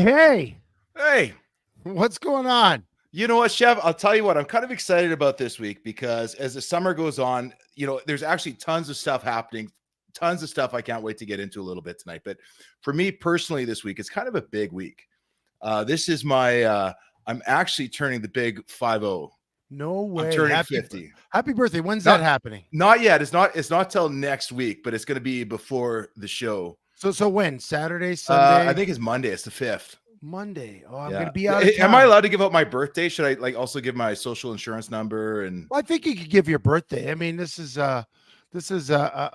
Hey, Hey, what's going on? you know what, Chev? I'll tell you what, I'm kind of excited about this week because as the summer goes on, there's actually tons of stuff happening, tons of stuff I can't wait to get into a little bit tonight. But for me personally, this week, it's kind of a big week. This is I'm actually turning the big 50. No I'm way. turning 50. Happy birthday. When's that Not, happening? not yet. It's not till next week, but it's going to be before the show. So when? Saturday, Sunday? I think it's Monday. It's the 5th. Monday. Oh, I'm Yeah. gonna be out of town. Am I allowed to give out my birthday? Should I also give my social insurance number and Well, I think you could give your birthday. I mean, this is a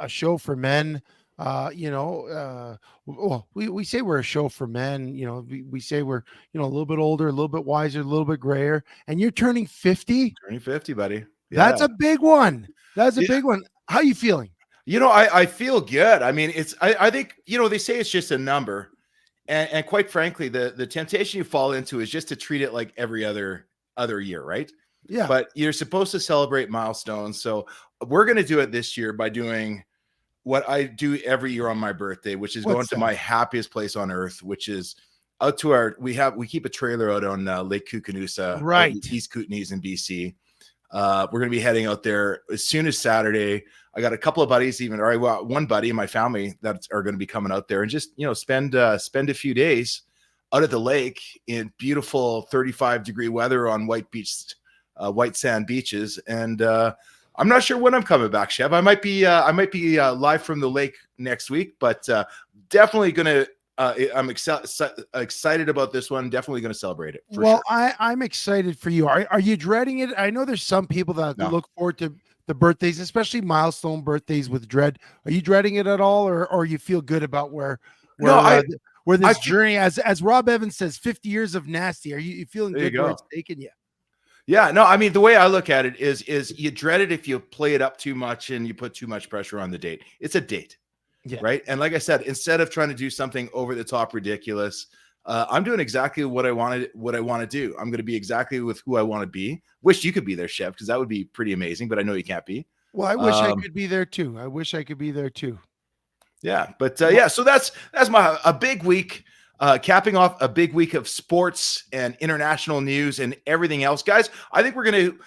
show for men. Well, we say we're a show for men. We say we're a little bit older, a little bit wiser, a little bit grayer. And you're turning 50. turning 50, buddy? That's a big one. That's a Yeah. big one. How you feeling? I feel good. I mean, I think, they say it's just a number. And quite frankly, the temptation you fall into is just to treat it like every other year, right? Yeah. But you're supposed to celebrate milestones. So we're going to do it this year by doing what I do every year on my birthday, which is going to my happiest place on earth, which is out to we keep a trailer out on Lake Koocanusa, right, East Kootenays in BC. We're going to be heading out there as soon as Saturday. I got a couple of buddies, one buddy in my family that are going to be coming out there and just, spend a few days out at the lake in beautiful 35-degree weather on white sand beaches. And I'm not sure when I'm coming back, Chev. I might be live from the lake next week, but definitely going to. I'm excited about this one. Definitely going to celebrate it. Well, sure. I'm excited for you. Are you dreading it? I know there's some people that look forward to the birthdays, especially milestone birthdays with dread. Are you dreading it at all, or you feel good about where this journey, as Rob Evans says, 50 years of nasty? Are you feeling good where it's taking you? Yeah, no, I mean, the way I look at it is you dread it if you play it up too much and you put too much pressure on the date. It's a date. Yeah. Right. And like I said, instead of trying to do something over the top ridiculous, I'm doing exactly what I want to do. I'm going to be exactly with who I want to be. Wish you could be there, Chef, because that would be pretty amazing, but I know you can't be. Well, I wish I could be there too. Yeah. But so that's a big week, capping off a big week of sports and international news and everything else. Guys, I think we're going to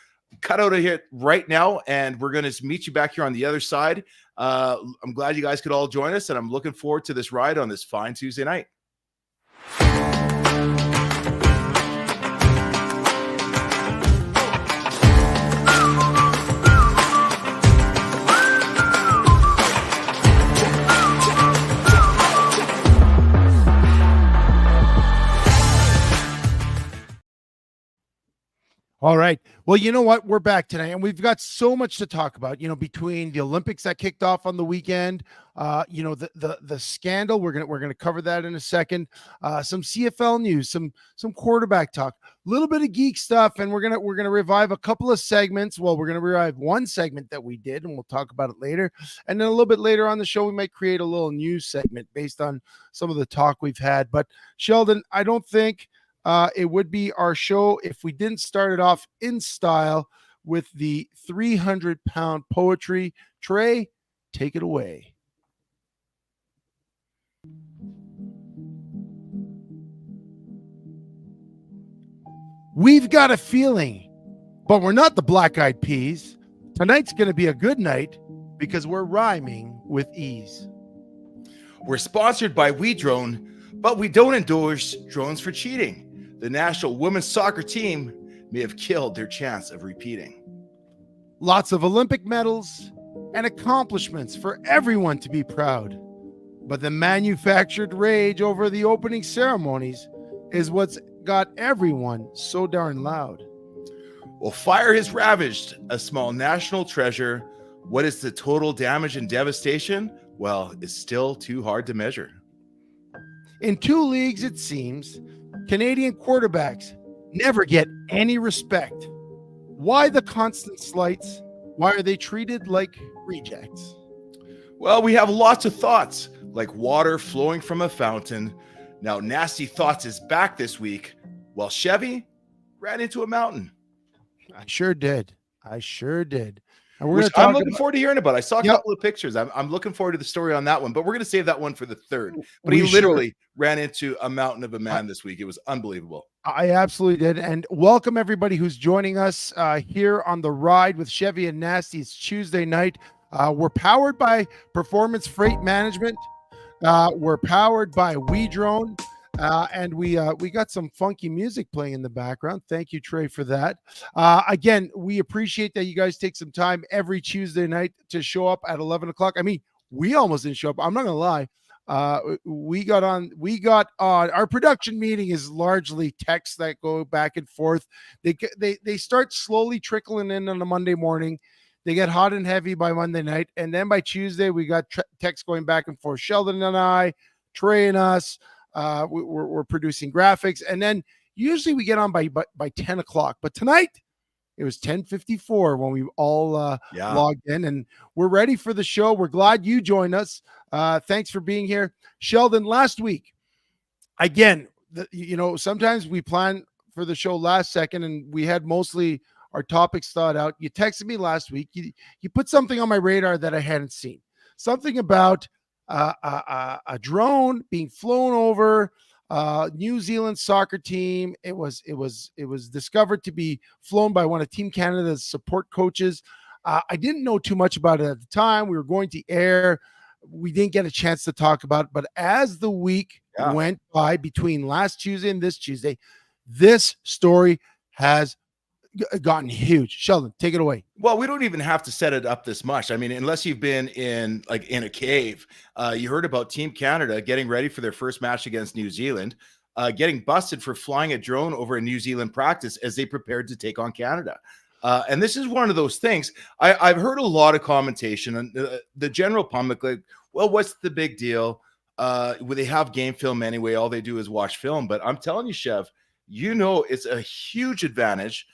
cut out of here right now, and we're going to meet you back here on the other side. I'm glad you guys could all join us, and I'm looking forward to this ride on this fine Tuesday night. All right. Well, you know what? We're back tonight, and we've got so much to talk about. Between the Olympics that kicked off on the weekend, the scandal. We're gonna cover that in a second. Some CFL news, some quarterback talk, a little bit of geek stuff, and we're gonna revive a couple of segments. Well, we're gonna revive one segment that we did, and we'll talk about it later. And then a little bit later on the show, we might create a little news segment based on some of the talk we've had. But Sheldon, I don't think it would be our show if we didn't start it off in style with the 300-pound poetry. Trey, take it away. We've got a feeling, but we're not the Black Eyed Peas. Tonight's going to be a good night because we're rhyming with ease. We're sponsored by WeDrone, but we don't endorse drones for cheating. The national women's soccer team may have killed their chance of repeating. Lots of Olympic medals and accomplishments for everyone to be proud. But the manufactured rage over the opening ceremonies is what's got everyone so darn loud. Well, fire has ravaged a small national treasure. What is the total damage and devastation? Well, it's still too hard to measure. In two leagues, it seems, Canadian quarterbacks never get any respect. Why the constant slights? Why are they treated like rejects? Well, we have lots of thoughts, like water flowing from a fountain. Now, Nasty Thoughts is back this week, while Chevy ran into a mountain. I sure did. And we're which going to I'm talk looking about. forward to hearing about. I saw a Yep, couple of pictures. I'm looking forward to the story on that one, but we're going to save that one for the third. But he we sure. literally ran into a mountain of a man this week. It was unbelievable. I absolutely did. And welcome everybody who's joining us here on the ride with Chevy and Nasty. It's Tuesday night. We're powered by Performance Freight Management. We're powered by WeDrone. And we got some funky music playing in the background. Thank you, Trey, for that. Again, we appreciate that you guys take some time every Tuesday night to show up at 11 o'clock. I mean, we almost didn't show up. I'm not going to lie. We got on our production meeting is largely texts that go back and forth. They start slowly trickling in on a Monday morning. They get hot and heavy by Monday night, and then by Tuesday we got texts going back and forth. Sheldon and I, Trey and us, we're producing graphics, and then usually we get on by 10 o'clock. But tonight it was 10:54 when we all logged in, and we're ready for the show. We're glad you joined us. Thanks for being here. Sheldon, last week, again, sometimes we plan for the show last second, and we had mostly our topics thought out. You texted me last week. You put something on my radar that I hadn't seen. Something about a drone being flown over New Zealand soccer team. It was discovered to be flown by one of Team Canada's support coaches. I didn't know too much about it at the time. We were going to air. We didn't get a chance to talk about it. But as the week went by between last Tuesday and this Tuesday, this story has gotten huge. Sheldon, take it away. Well, we don't even have to set it up this much. I mean, unless you've been in a cave, you heard about Team Canada getting ready for their first match against New Zealand, getting busted for flying a drone over a New Zealand practice as they prepared to take on Canada. And this is one of those things. I've heard a lot of commentation and the general public, like, well, what's the big deal? They have game film anyway. All they do is watch film. But I'm telling you, Chev, it's a huge advantage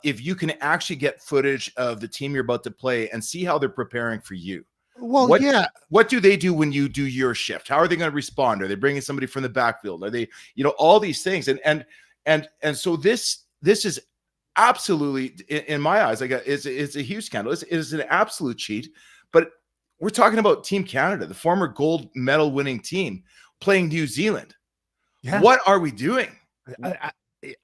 if you can actually get footage of the team you're about to play and see how they're preparing for you. Well, what do they do when you do your shift? How are they going to respond? Are they bringing somebody from the backfield? Are they, all these things? And so this is absolutely, in my eyes, it's a huge scandal. It's an absolute cheat. But we're talking about Team Canada, the former gold medal winning team, playing New Zealand. Yeah. What are we doing?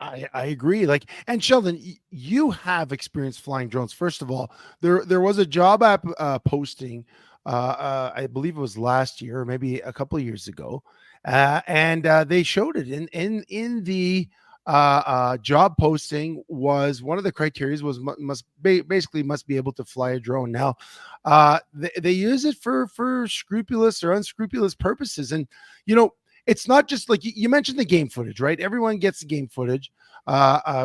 I agree. And Sheldon, you have experience flying drones. First of all, there was a job app posting, I believe it was last year or maybe a couple of years ago, and they showed it in the job posting. Was one of the criteria was must be able to fly a drone. Now, they use it for scrupulous or unscrupulous purposes, and it's not just like you mentioned the game footage, right? Everyone gets the game footage.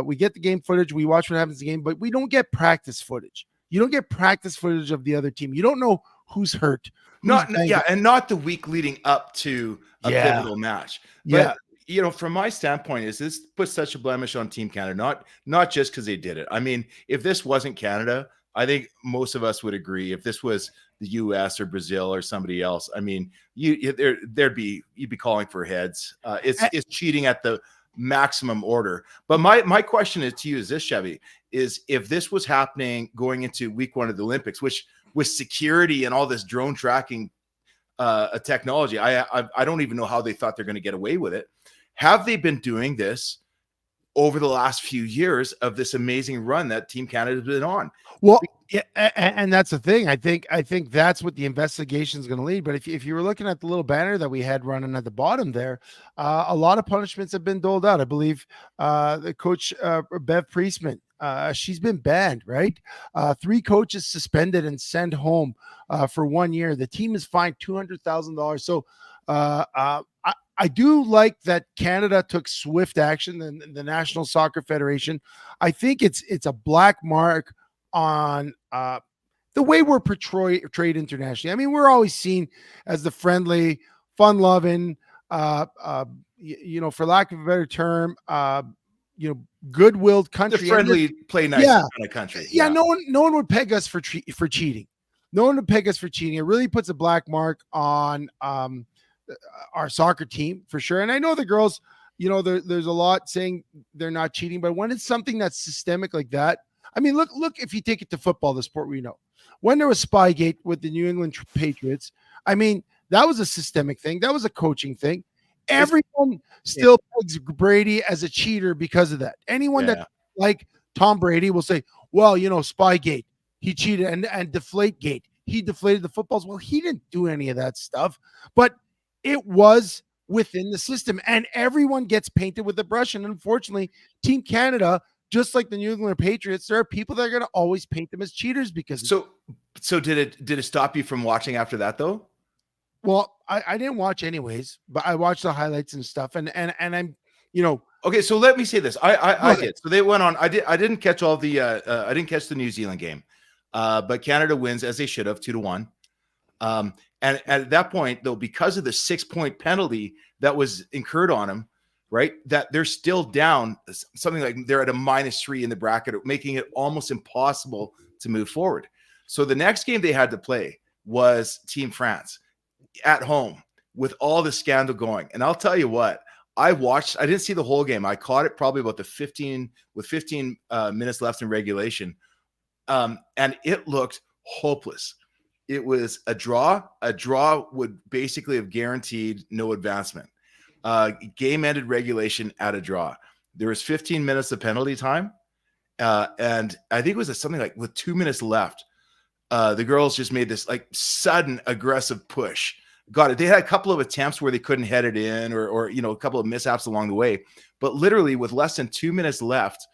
We get the game footage. We watch what happens in the game, but we don't get practice footage. You don't get practice footage of the other team. You don't know who's hurt. And not the week leading up to a pivotal match. But, from my standpoint, is this puts such a blemish on Team Canada, not just because they did it. I mean, if this wasn't Canada, I think most of us would agree. If this was the U.S. or Brazil or somebody else, I mean, you'd be calling for heads. It's cheating at the maximum order. But my question to you is this, Chevy, is if this was happening going into week one of the Olympics, which with security and all this drone tracking technology, I don't even know how they thought they're going to get away with it. Have they been doing this over the last few years of this amazing run that Team Canada has been on? Well, yeah, and that's the thing. I think that's what the investigation is going to lead. But if you were looking at the little banner that we had running at the bottom there, a lot of punishments have been doled out. I believe the coach Bev Priestman, she's been banned, right? 3 coaches suspended and sent home for 1 year. The team is fined $200,000. So I do like that Canada took swift action. The National Soccer Federation. I think it's a black mark on the way we're portrayed internationally. I mean, we're always seen as the friendly, fun-loving, for lack of a better term, good-willed country. The friendly, play nice kind of country. Yeah, no one would peg us for cheating. No one would peg us for cheating. It really puts a black mark on our soccer team for sure. And I know the girls, there's a lot saying they're not cheating, but when it's something that's systemic like that, I mean, look, if you take it to football, the sport we know, when there was Spygate with the New England Patriots, I mean, that was a systemic thing. That was a coaching thing. It's Everyone still pegs Brady as a cheater because of that. Anyone that yeah. like Tom Brady will say, well, Spygate, he cheated, and Deflategate, he deflated the footballs. Well, he didn't do any of that stuff, but it was within the system, and everyone gets painted with a brush. And unfortunately, Team Canada, just like the New England Patriots, there are people that are going to always paint them as cheaters because. So did it stop you from watching after that though? Well, I didn't watch anyways, but I watched the highlights and stuff, and I'm, Okay, so let me say this. I did. So they went on. I didn't catch all the. I didn't catch the New Zealand game, but Canada wins as they should have, 2-1. And at that point, though, because of the 6-point penalty that was incurred on them, right, that they're still down something like they're at a -3 in the bracket, making it almost impossible to move forward. So the next game they had to play was Team France at home with all the scandal going. And I'll tell you what, I didn't see the whole game. I caught it probably about 15 minutes left in regulation. And it looked hopeless. It was a draw. A draw would basically have guaranteed no advancement. Game ended regulation at a draw. There was 15 minutes of penalty time. And I think it was something like with 2 minutes left. The girls just made this like sudden aggressive push. Got it. They had a couple of attempts where they couldn't head it in or a couple of mishaps along the way. But literally with less than 2 minutes left,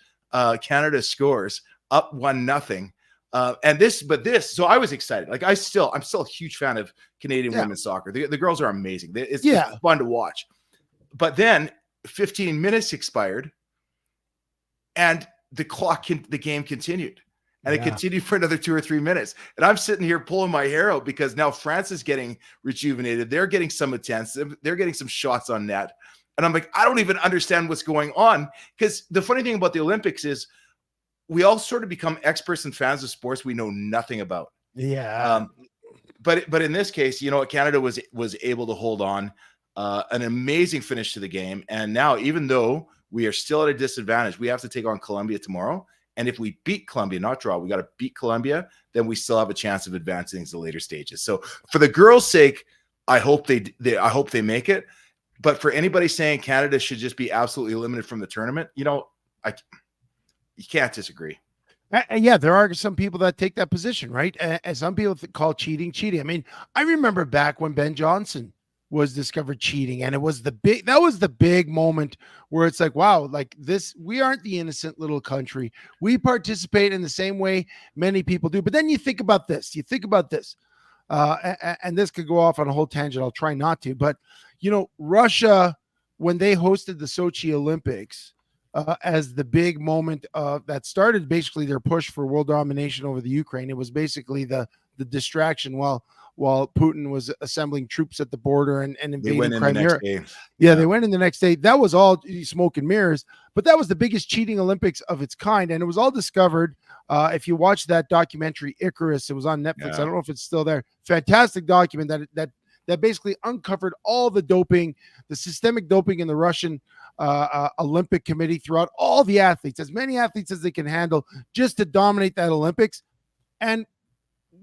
Canada scores up 1-0. So I was excited. Like I'm still a huge fan of Canadian women's soccer. The girls are amazing. It's fun to watch. But then 15 minutes expired and the game continued. And it continued for another 2 or 3 minutes. And I'm sitting here pulling my hair out because now France is getting rejuvenated. They're getting some attempts. They're getting some shots on net. And I'm like, I don't even understand what's going on. Because the funny thing about the Olympics is we all sort of become experts and fans of sports we know nothing about. Yeah. But in this case, Canada was able to hold on. An amazing finish to the game. And now, even though we are still at a disadvantage, we have to take on Colombia tomorrow. And if we beat Colombia, not draw, we got to beat Colombia, then we still have a chance of advancing to the later stages. So for the girls' sake, I hope they make it. But for anybody saying Canada should just be absolutely eliminated from the tournament, you can't disagree. Yeah, there are some people that take that position, right? And some people call cheating. I mean, I remember back when Ben Johnson was discovered cheating, and that was the big moment where it's like, wow, like this, we aren't the innocent little country. We participate in the same way many people do. But then you think about this, and this could go off on a whole tangent. I'll try not to, but Russia, when they hosted the Sochi Olympics, as the big moment that started basically their push for world domination over the Ukraine. It was basically the distraction while Putin was assembling troops at the border and invading Crimea. They went in the next day. That was all smoke and mirrors, but that was the biggest cheating Olympics of its kind. And it was all discovered. If you watch that documentary Icarus, it was on Netflix. I don't know if it's still there. Fantastic document that basically uncovered all the doping, the systemic doping in the Russian Olympic Committee throughout all the athletes, as many athletes as they can handle, just to dominate that Olympics. And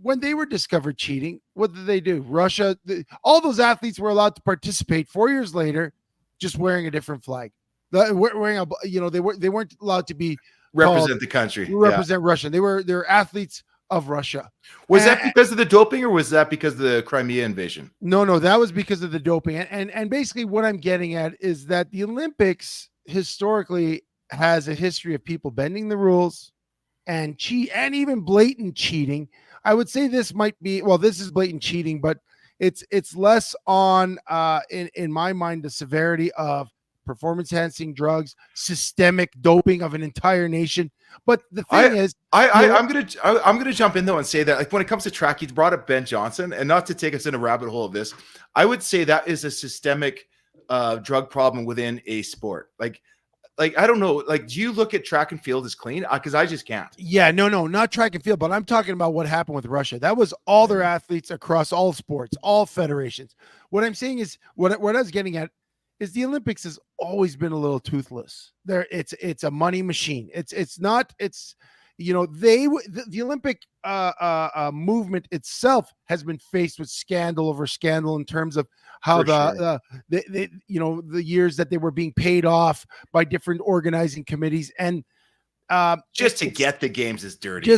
when they were discovered cheating, what did they do? Russia, all those athletes were allowed to participate 4 years later, just wearing a different flag. They weren't allowed to be represent the country, represent Russia. They're athletes of Russia. Was that because of the doping, or was that because of the Crimea invasion? No, that was because of the doping. And basically what I'm getting at is that the Olympics historically has a history of people bending the rules and even blatant cheating. I would say this is blatant cheating, but it's less on in my mind the severity of performance enhancing drugs, systemic doping of an entire nation. But the thing I'm gonna jump in though and say that, like, when it comes to track, you brought up Ben Johnson, and not to take us in a rabbit hole of this, I would say that is a systemic drug problem within a sport. Like I don't know, like, do you look at track and field as clean? Because I just can't. Yeah, no, not track and field, but I'm talking about what happened with Russia. That was all their athletes across all sports, all federations. What I'm saying is, what I was getting at is the Olympics has always been a little toothless. It's a money machine. It's the Olympic movement itself has been faced with scandal over scandal in terms of how the years that they were being paid off by different organizing committees, and just to get the games is dirty.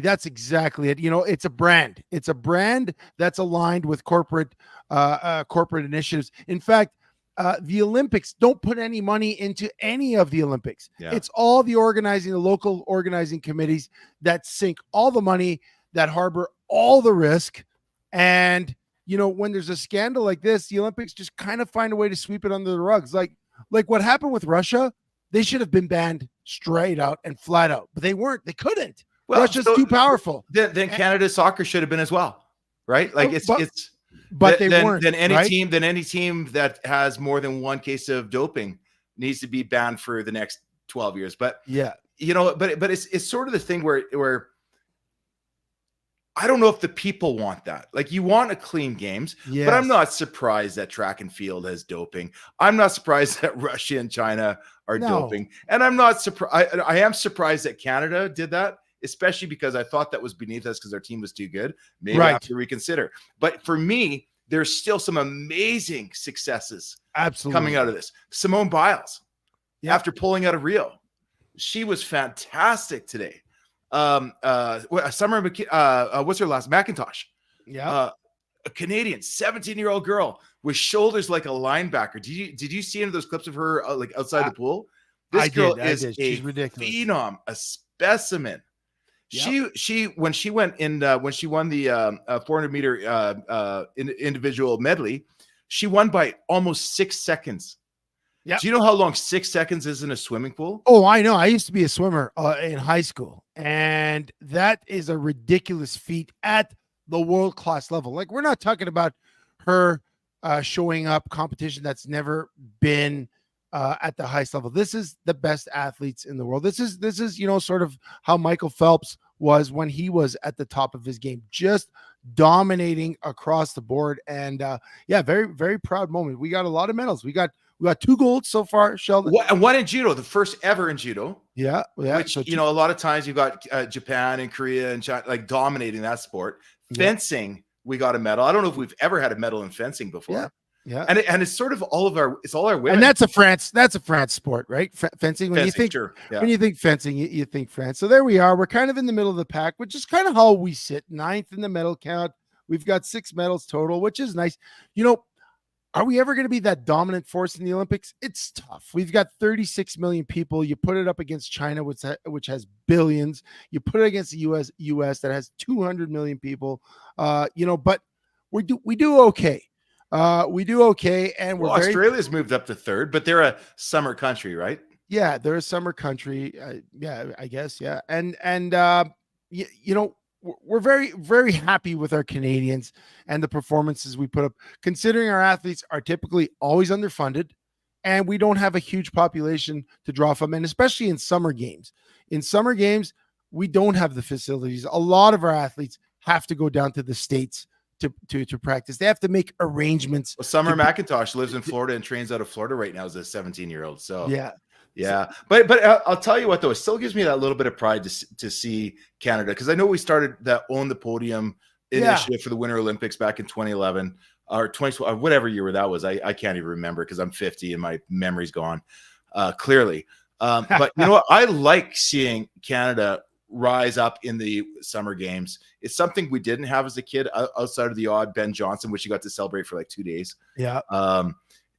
That's exactly it. It's a brand. It's a brand that's aligned with corporate initiatives. In fact, the Olympics don't put any money into any of the Olympics. Yeah. It's all the local organizing committees that sink all the money, that harbor all the risk. And, when there's a scandal like this, the Olympics just kind of find a way to sweep it under the rugs. Like what happened with Russia, they should have been banned straight out and flat out, but they weren't. They couldn't. Well, Russia's too powerful. Then Canada's soccer should have been as well, right? Like but they weren't. Then any team that has more than one case of doping needs to be banned for the next 12 years. But yeah, but it's sort of the thing where I don't know if the people want that. Like, you want a clean games, yes. But I'm not surprised that track and field has doping. I'm not surprised that Russia and China are doping. And I'm not surprised. I am surprised that Canada did that, especially because I thought that was beneath us because our team was too good. Maybe I have to reconsider. But for me, there's still some amazing successes coming out of this. Simone Biles, after pulling out of Rio, she was fantastic today. Summer, what's her last? McIntosh. Yeah. A Canadian 17-year-old girl with shoulders like a linebacker. Did you see any of those clips of her like outside the pool? This girl is She's ridiculous. Phenom, a specimen. Yep. She when she won the 400 meter individual medley, she won by almost 6 seconds. Yeah. Do you know how long 6 seconds is in a swimming pool? Oh, I know. I used to be a swimmer in high school, and that is a ridiculous feat at the world-class level. Like, we're not talking about her showing up competition that's never been at the highest level. This is the best athletes in the world. This is sort of how Michael Phelps was when he was at the top of his game, just dominating across the board. And very, very proud moment. We got a lot of medals. We got 2 golds so far, Sheldon. One in judo, the first ever in judo. Yeah. Which, a lot of times you've got Japan and Korea and China, like, dominating that sport. Fencing, we got a medal. I don't know if we've ever had a medal in fencing before. Yeah. And it's sort of all our women. And that's a France sport, right? Fencing. When fencing, when you think fencing, you think France. So there we are. We're kind of in the middle of the pack, which is kind of how we sit, 9th in the medal count. We've got 6 medals total, which is nice. Are we ever going to be that dominant force in the Olympics? It's tough. We've got 36 million people. You put it up against China, which has billions. You put it against the US that has 200 million people. But we do okay. We do okay, and Australia's moved up to 3rd, but they're a summer country, right? Yeah, they're a summer country. I guess. Yeah, and we're very, very happy with our Canadians and the performances we put up, considering our athletes are typically always underfunded and we don't have a huge population to draw from. And especially in summer games. In summer games, we don't have the facilities. A lot of our athletes have to go down to the States to practice. They have to make arrangements. Well, Summer McIntosh lives in Florida and trains out of Florida right now as a 17-year-old. So yeah. But I'll tell you what, though, it still gives me that little bit of pride to see Canada, because I know we started that Own the Podium initiative for the Winter Olympics back in 2011 or 2012, or whatever year that was. I can't even remember because I'm 50 and my memory's gone clearly. But you know what? I like seeing Canada rise up in the summer games. It's something we didn't have as a kid outside of the odd Ben Johnson, which you got to celebrate for like 2 days. Yeah.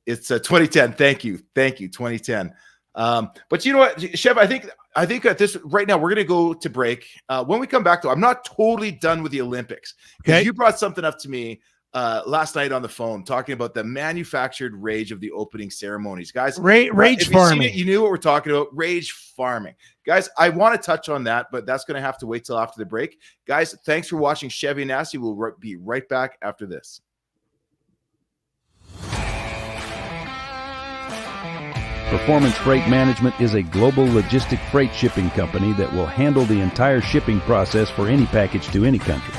It's 2010. Thank you. 2010. But you know what, Chev, I think at this right now, we're going to go to break. When we come back, though, I'm not totally done with the Olympics. Okay. You brought something up to me last night on the phone, talking about the manufactured rage of the opening ceremonies. Guys, rage farming. You knew what we're talking about. Rage farming. Guys, I want to touch on that, but that's going to have to wait till after the break. Guys, thanks for watching Chevy and Nasty. We'll be right back after this. Performance Freight Management is a global logistic freight shipping company that will handle the entire shipping process for any package to any country.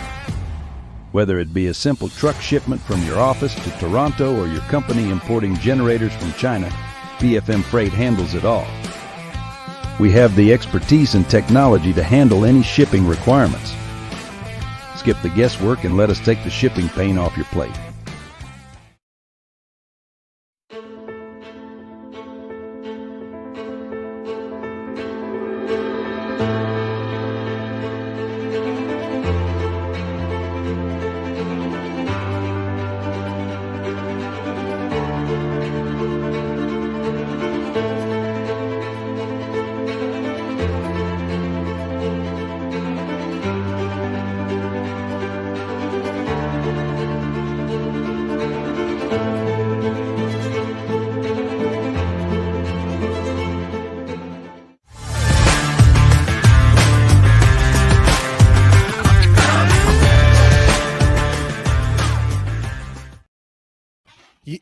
Whether it be a simple truck shipment from your office to Toronto or your company importing generators from China, PFM Freight handles it all. We have the expertise and technology to handle any shipping requirements. Skip the guesswork and let us take the shipping pain off your plate.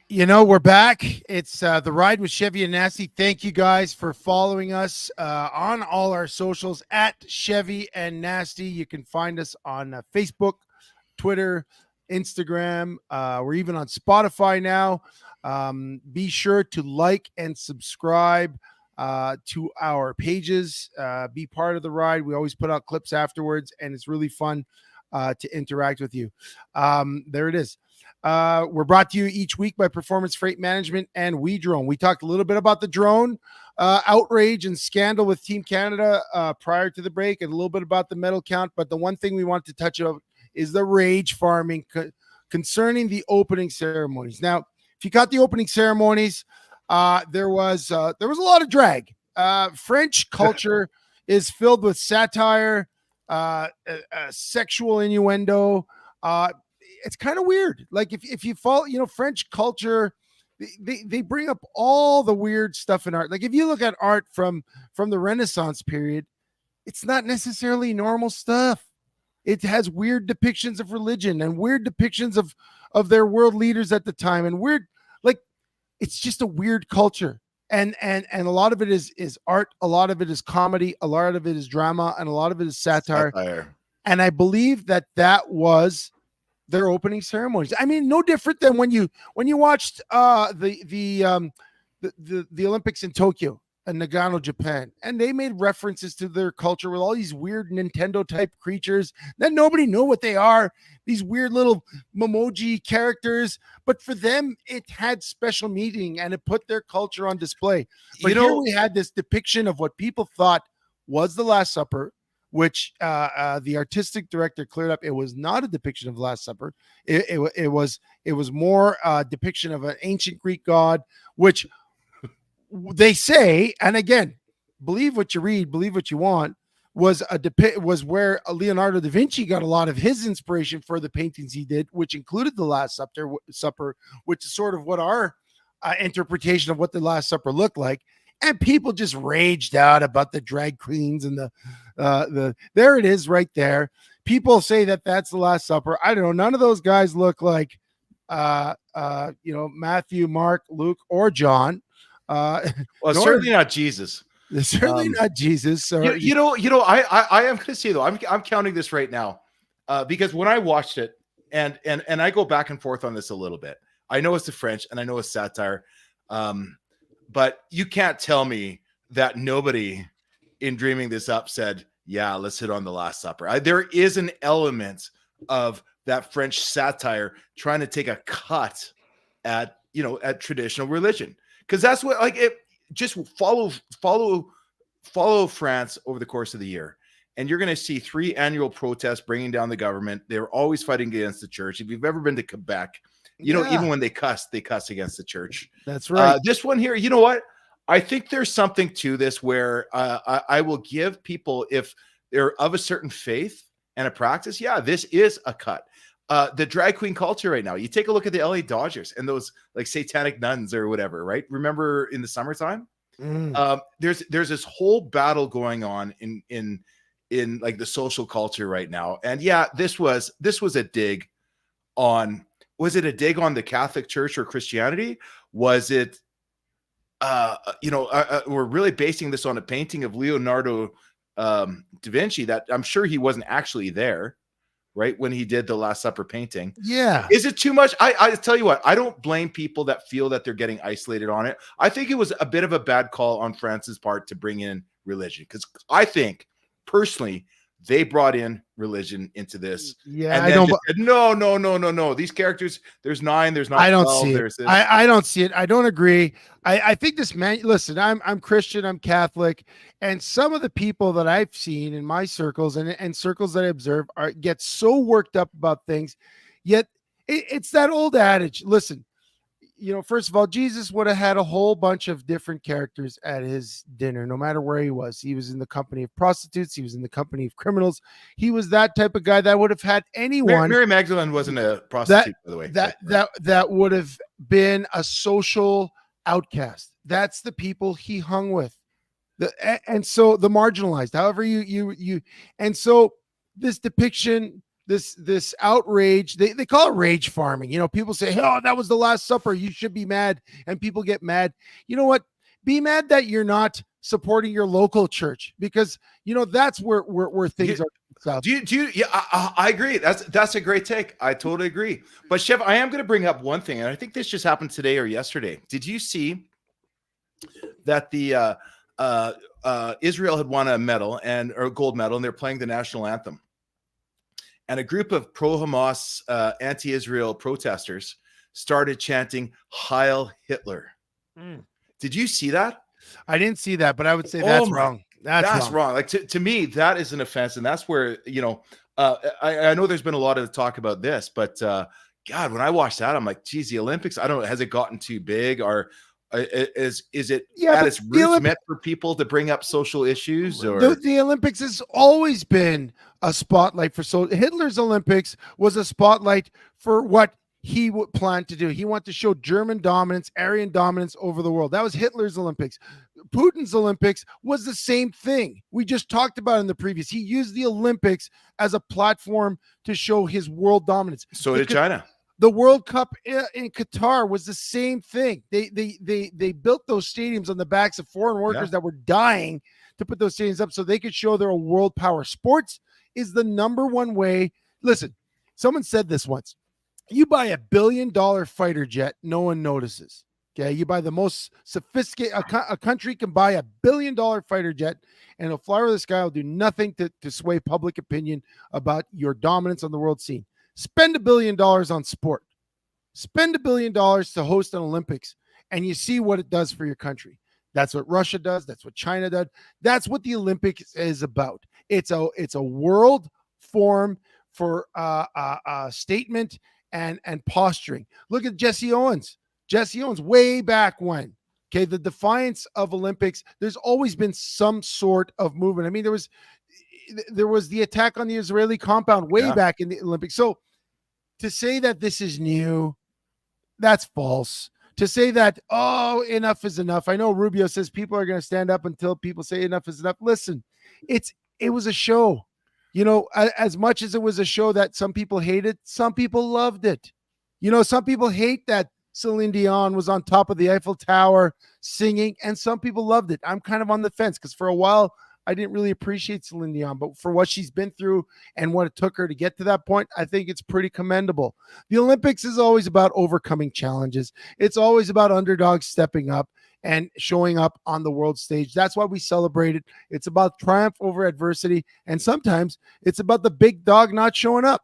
You know, we're back. It's the Ride with Chevy and Nasty. Thank you guys for following us on all our socials at Chevy and Nasty. You can find us on Facebook, Twitter, Instagram. We're even on Spotify now. Be sure to like and subscribe to our pages. Be part of the ride. We always put out clips afterwards, and it's really fun to interact with you. There it is. We're brought to you each week by Performance Freight Management and We Drone. We talked a little bit about the drone outrage and scandal with Team Canada prior to the break, and a little bit about the medal count. But the one thing we want to touch on is the rage farming concerning the opening ceremonies. Now, if you caught the opening ceremonies, there was a lot of drag. French culture is filled with satire, sexual innuendo. It's kind of weird. Like if you follow, French culture, they bring up all the weird stuff in art. Like if you look at art from the Renaissance period, it's not necessarily normal stuff. It has weird depictions of religion and weird depictions of their world leaders at the time, and weird, like, it's just a weird culture. And a lot of it is art, a lot of it is comedy, a lot of it is drama, and a lot of it is satire. And I believe that was their opening ceremonies. I mean, no different than when you watched the Olympics in Tokyo and Nagano, Japan, and they made references to their culture with all these weird Nintendo type creatures that nobody knew what they are. These weird little memoji characters, but for them it had special meaning and it put their culture on display. But here we had this depiction of what people thought was the Last Supper, which the artistic director cleared up. It was not a depiction of the Last Supper. It was more a depiction of an ancient Greek god, which they say, and again, believe what you read, believe what you want, was where Leonardo da Vinci got a lot of his inspiration for the paintings he did, which included the Last Supper, which is sort of what our interpretation of what the Last Supper looked like. And people just raged out about the drag queens and the there it is right there. People say that that's the Last Supper. I don't know. None of those guys look like Matthew, Mark, Luke, or John. Certainly not Jesus. Certainly not Jesus. So I am going to say though, I'm counting this right now because when I watched it and I go back and forth on this a little bit. I know it's the French and I know it's satire. But you can't tell me that nobody in dreaming this up said, yeah, let's hit on the Last Supper. There is an element of that French satire trying to take a cut at traditional religion. Because that's what, like, it just follow France over the course of the year. And you're going to see 3 annual protests bringing down the government. They're always fighting against the church. If you've ever been to Quebec, even when they cuss against the church. That's right. This one here, you know what? I think there's something to this where I will give people, if they're of a certain faith and a practice, yeah, this is a cut. The drag queen culture right now, you take a look at the LA Dodgers and those like satanic nuns or whatever, right? Remember in the summertime? There's this whole battle going on in like the social culture right now. And yeah, this was a dig on. Was it a dig on the Catholic Church or Christianity? Was it, we're really basing this on a painting of Leonardo da Vinci that I'm sure he wasn't actually there, right, when he did the Last Supper painting. Yeah. Is it too much? I tell you what, I don't blame people that feel that they're getting isolated on it. I think it was a bit of a bad call on France's part to bring in religion, because I think personally they brought in religion into this. Yeah, and I then don't. just said, no. These characters, there's 9, there's not I don't 12, see it. there's this. I don't see it. I don't agree. I think this man. Listen, I'm Christian. I'm Catholic, and some of the people that I've seen in my circles and circles that I observe get so worked up about things. Yet it's that old adage. Listen, first of all, Jesus would have had a whole bunch of different characters at his dinner, no matter where he was. He was in the company of prostitutes. He was in the company of criminals. He was that type of guy that would have had anyone. Mary Magdalene wasn't a prostitute, by the way. That would have been a social outcast. That's the people he hung with. And so the marginalized, however you, and so this depiction, this outrage, they call it rage farming. People say, oh, that was the Last Supper, you should be mad, and people get mad. You know what? Be mad that you're not supporting your local church, because that's where things are. Do you? Yeah, I agree. That's a great take. I totally agree. But Chev, I am going to bring up one thing, and I think this just happened today or yesterday. Did you see that the Israel had won a medal or a gold medal, and they're playing the national anthem? And a group of pro-Hamas, anti-Israel protesters started chanting "Heil Hitler." Did you see that? I didn't see that, but I would say that's wrong. That's wrong. Like to me, that is an offense, and that's where I know there's been a lot of talk about this, but God, when I watched that, I'm like, geez, the Olympics. I don't know, has it gotten too big, or is it at its roots meant for people to bring up social issues? Or the Olympics has always been a spotlight for Hitler's Olympics was a spotlight for what he planned to do. He wanted to show German dominance, Aryan dominance over the world. That was Hitler's Olympics. Putin's Olympics was the same thing. We just talked about in the previous. He used the Olympics as a platform to show his world dominance. So did China. The World Cup in Qatar was the same thing. They built those stadiums on the backs of foreign workers that were dying to put those stadiums up so they could show they're a world power. Sports is the number one way. Listen, someone said this once. You buy $1 billion fighter jet, no one notices. Okay, you buy the most sophisticated. A country can buy $1 billion fighter jet, and it'll fly over the sky. It'll do nothing to sway public opinion about your dominance on the world scene. Spend $1 billion on sport. Spend $1 billion to host an Olympics, and you see what it does for your country. That's what Russia does. That's what China does. That's what the Olympics is about. It's a world forum for statement and posturing. Look at Jesse Owens. Jesse Owens, way back when. Okay, the defiance of Olympics. There's always been some sort of movement. I mean, there was the attack on the Israeli compound way back in the Olympics. So to say that this is new, that's false. To say that, oh, enough is enough. I know Rubio says people are going to stand up until people say enough is enough. Listen, it was a show. As much as it was a show that some people hated, some people loved it. Some people hate that Celine Dion was on top of the Eiffel Tower singing, and some people loved it. I'm kind of on the fence because for a while I didn't really appreciate Celine Dion, but for what she's been through and what it took her to get to that point, I think it's pretty commendable. The Olympics is always about overcoming challenges. It's always about underdogs stepping up and showing up on the world stage. That's why we celebrate it. It's about triumph over adversity, and sometimes it's about the big dog not showing up.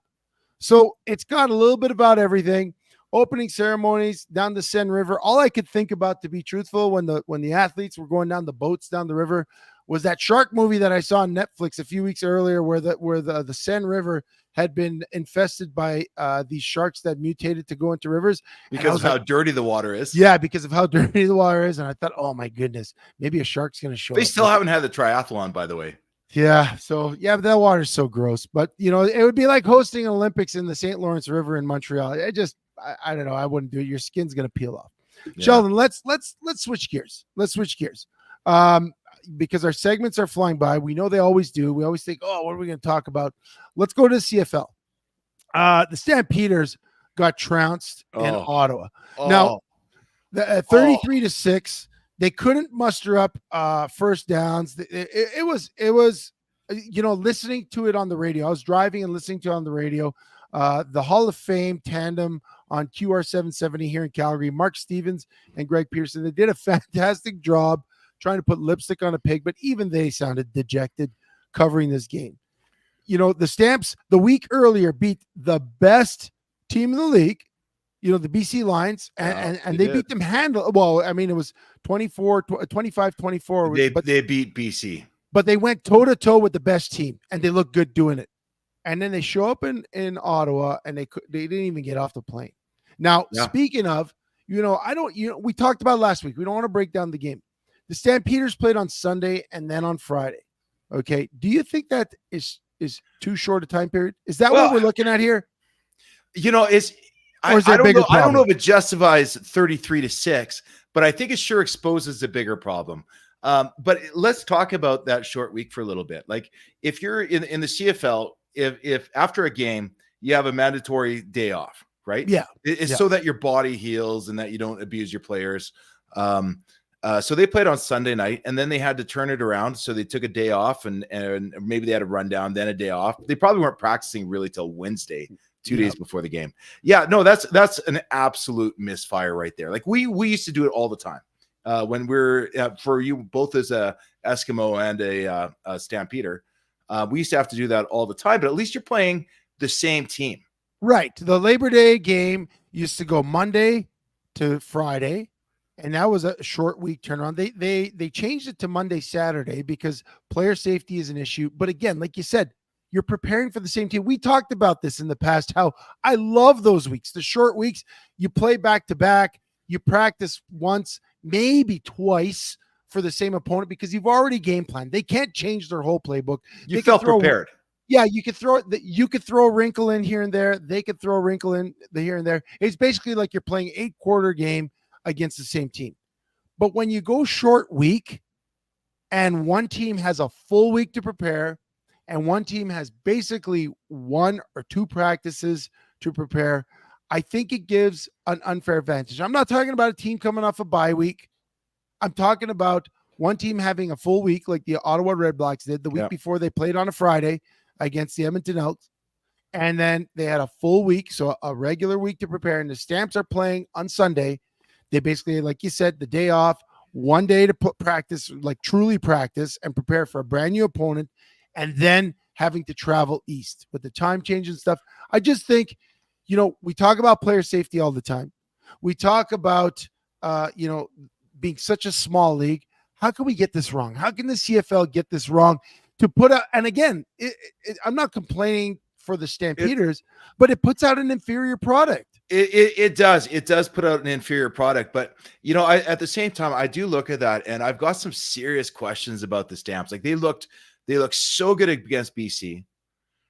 So it's got a little bit about everything. Opening ceremonies down the Seine River. All I could think about, to be truthful, when the athletes were going down the boats down the river, was that shark movie that I saw on Netflix a few weeks earlier, where the Seine River had been infested by these sharks that mutated to go into rivers because of how dirty the water is. Yeah, because of how dirty the water is. And I thought, oh my goodness, maybe a shark's going to show up. They still haven't had the triathlon, by the way. Yeah. So yeah, but that water's so gross. But it would be like hosting Olympics in the St. Lawrence River in Montreal. I don't know. I wouldn't do it. Your skin's going to peel off. Yeah. Sheldon, let's switch gears. Because our segments are flying by. We know they always do. We always think, oh, what are we going to talk about? Let's go to the CFL. The Stampeders got trounced in Ottawa. Now, 33-6, they couldn't muster up first downs. It was listening to it on the radio. I was driving and listening to it on the radio. The Hall of Fame tandem on QR 770 here in Calgary, Mark Stevens and Greg Pearson, they did a fantastic job trying to put lipstick on a pig, but even they sounded dejected covering this game. You know, the Stamps the week earlier beat the best team in the league, you know, the BC Lions, and they beat them well, I mean, it was 25-24. They beat BC. But they went toe-to-toe with the best team, and they looked good doing it. And then they show up in Ottawa, and they didn't even get off the plane. Now, speaking of, you know, we talked about last week. We don't want to break down the game. The Stampeders played on Sunday and then on Friday. Okay. Do you think that is too short a time period? Is that what we're looking at here? You know, I don't know if it justifies 33-6, but I think it sure exposes a bigger problem. But let's talk about that short week for a little bit. Like, if you're in the CFL, if after a game you have a mandatory day off, right? Yeah. It's so that your body heals and that you don't abuse your players. So they played on Sunday night, and then they had to turn it around. So they took a day off, and maybe they had a rundown, then a day off. They probably weren't practicing really till Wednesday, 2 days before the game. Yeah, no, that's an absolute misfire right there. Like, we used to do it all the time. When we're for you both as a Eskimo and a Stampeder, we used to have to do that all the time, but at least you're playing the same team. Right. The Labor Day game used to go Monday to Friday, and that was a short week turnaround. They changed it to Monday, Saturday because player safety is an issue. But again, like you said, you're preparing for the same team. We talked about this in the past, how I love those weeks, the short weeks. You play back to back, you practice once, maybe twice for the same opponent because you've already game planned. They can't change their whole playbook. You felt prepared. Yeah, you could throw a wrinkle in here and there. They could throw a wrinkle in here and there. It's basically like you're playing 8-quarter game against the same team. But when you go short week and one team has a full week to prepare and one team has basically 1 or 2 practices to prepare, I think it gives an unfair advantage. I'm not talking about a team coming off a bye week. I'm talking about one team having a full week like the Ottawa Redblacks did the week before they played on a Friday against the Edmonton Elks. And then they had a full week, so a regular week to prepare. And the Stamps are playing on Sunday. They basically, like you said, the day off, 1 day to practice, like truly practice and prepare for a brand new opponent, and then having to travel east with the time change and stuff. I just think, you know, we talk about player safety all the time. We talk about, being such a small league. How can we get this wrong? How can the CFL get this wrong? To put out, and again, I'm not complaining for the Stampeders, but it puts out an inferior product. It does put out an inferior product, but you know, at the same time, I do look at that, and I've got some serious questions about the Stamps. Like, they looked so good against BC,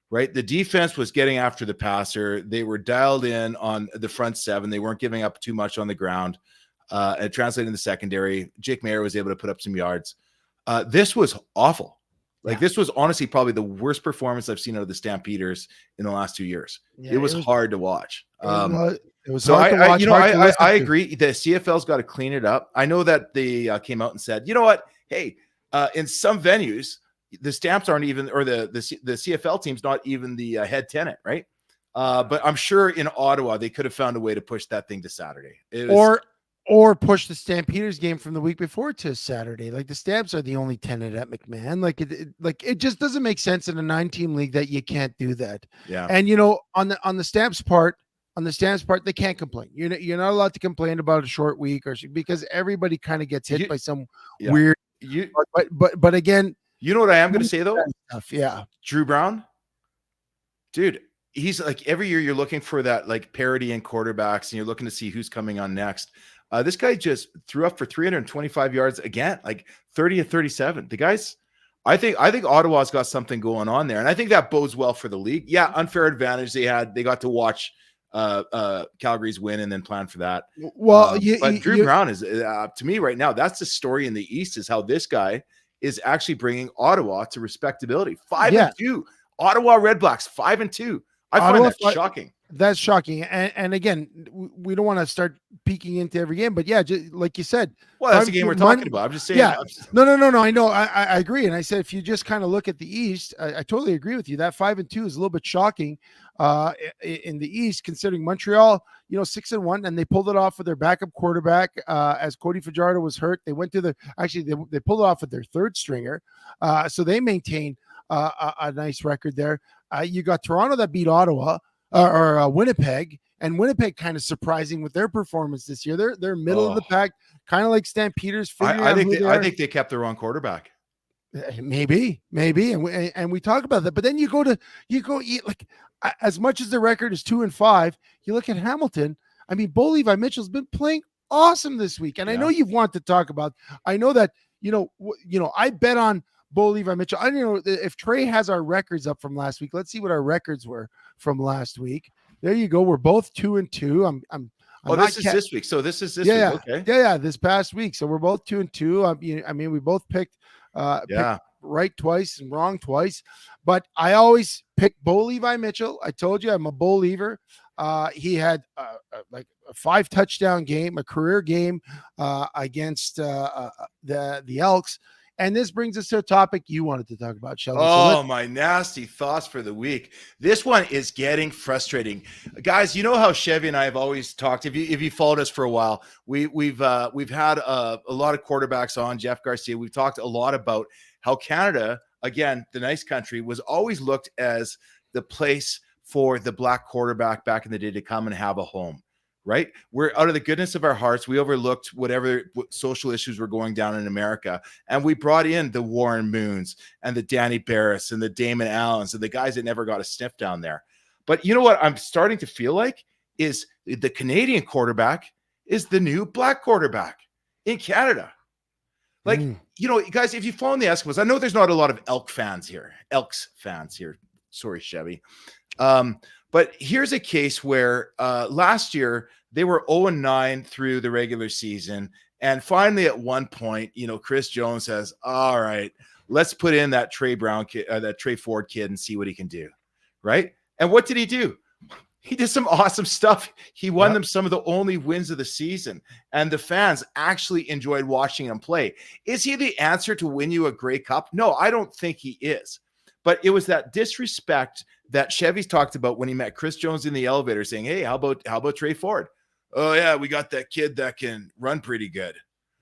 right? The defense was getting after the passer. They were dialed in on the front seven. They weren't giving up too much on the ground. It translated in the secondary. Jake Mayer was able to put up some yards. This was awful. Like, this was honestly probably the worst performance I've seen out of the Stampeders in the last 2 years. It was hard to watch. It was so hard to watch. I agree. The CFL's got to clean it up. I know that they came out and said, you know what? Hey, in some venues, the Stamps aren't even, or the CFL team's not even the head tenant, right? But I'm sure in Ottawa, they could have found a way to push that thing to Saturday. Or push the Stampeders game from the week before to Saturday. Like, the Stamps are the only tenant at McMahon. It just doesn't make sense in a 9-team league that you can't do that. Yeah. And you know, on the Stamps part, they can't complain. You're not allowed to complain about a short week because everybody kind of gets hit by some weird. But again, you know what I am going to say though? Yeah. Drew Brown, dude. He's like, every year you're looking for that like parity in quarterbacks, and you're looking to see who's coming on next. This guy just threw up for 325 yards again, like 30-37. The guys, I think Ottawa's got something going on there, and I think that bodes well for the league. Yeah, unfair advantage they had. They got to watch Calgary's win and then plan for that. Well, but Drew Brown is to me right now. That's the story in the East, is how this guy is actually bringing Ottawa to respectability. 5-2. Ottawa Redblacks 5-2. I find that shocking. That's shocking. And again, we don't want to start peeking into every game, but yeah, just like you said, Well, that's the game we're talking about. I'm just saying. Yeah, no. I know. I agree. And I said, if you just kind of look at the East, I totally agree with you. That 5-2 is a little bit shocking in the East, considering Montreal, 6-1, and they pulled it off with their backup quarterback as Cody Fajardo was hurt. They went to they pulled it off with their third stringer, so they maintained a nice record there. You got Toronto that beat Ottawa. Or Winnipeg, and Winnipeg kind of surprising with their performance this year. They're middle of the pack, kind of like Stampeders. I think they kept the wrong quarterback. Maybe, and we talk about that. But then you go like as much as the record is 2-5, you look at Hamilton. I mean, Bo Levi Mitchell's been playing awesome this week, and I know you've wanted to talk about. I know that I bet on Bo Levi Mitchell. I don't know if Trey has our records up from last week. Let's see what our records were from last week. There you go. We're both 2-2. This is this week. So this is this week. Okay. Yeah. This past week. So we're both 2-2. I mean, we both picked right twice and wrong twice, but I always pick Bo Levi Mitchell. I told you I'm a Bo Lever. He had like a 5 touchdown game, a career game against the Elks. And this brings us to a topic you wanted to talk about, Sheldon. Oh, my nasty thoughts for the week. This one is getting frustrating. Guys, you know how Chevy and I have always talked. If you followed us for a while, we've had a lot of quarterbacks on, Jeff Garcia. We've talked a lot about how Canada, again, the nice country, was always looked as the place for the black quarterback back in the day to come and have a home. Right? We're out of the goodness of our hearts. We overlooked whatever social issues were going down in America. And we brought in the Warren Moons and the Danny Barris and the Damon Allens and the guys that never got a sniff down there. But you know what I'm starting to feel like is the Canadian quarterback is the new black quarterback in Canada. Like, guys, if you follow the Eskimos, I know there's not a lot of Elks fans here. Sorry, Chevy. But here's a case where last year they were 0-9 through the regular season. And finally, at one point, Chris Jones says, all right, let's put in that Trey Ford kid and see what he can do. Right. And what did he do? He did some awesome stuff. He won them some of the only wins of the season. And the fans actually enjoyed watching him play. Is he the answer to win you a Grey Cup? No, I don't think he is. But it was that disrespect that Chevy's talked about when he met Chris Jones in the elevator saying, hey, how about Trey Ford? Oh, yeah, we got that kid that can run pretty good.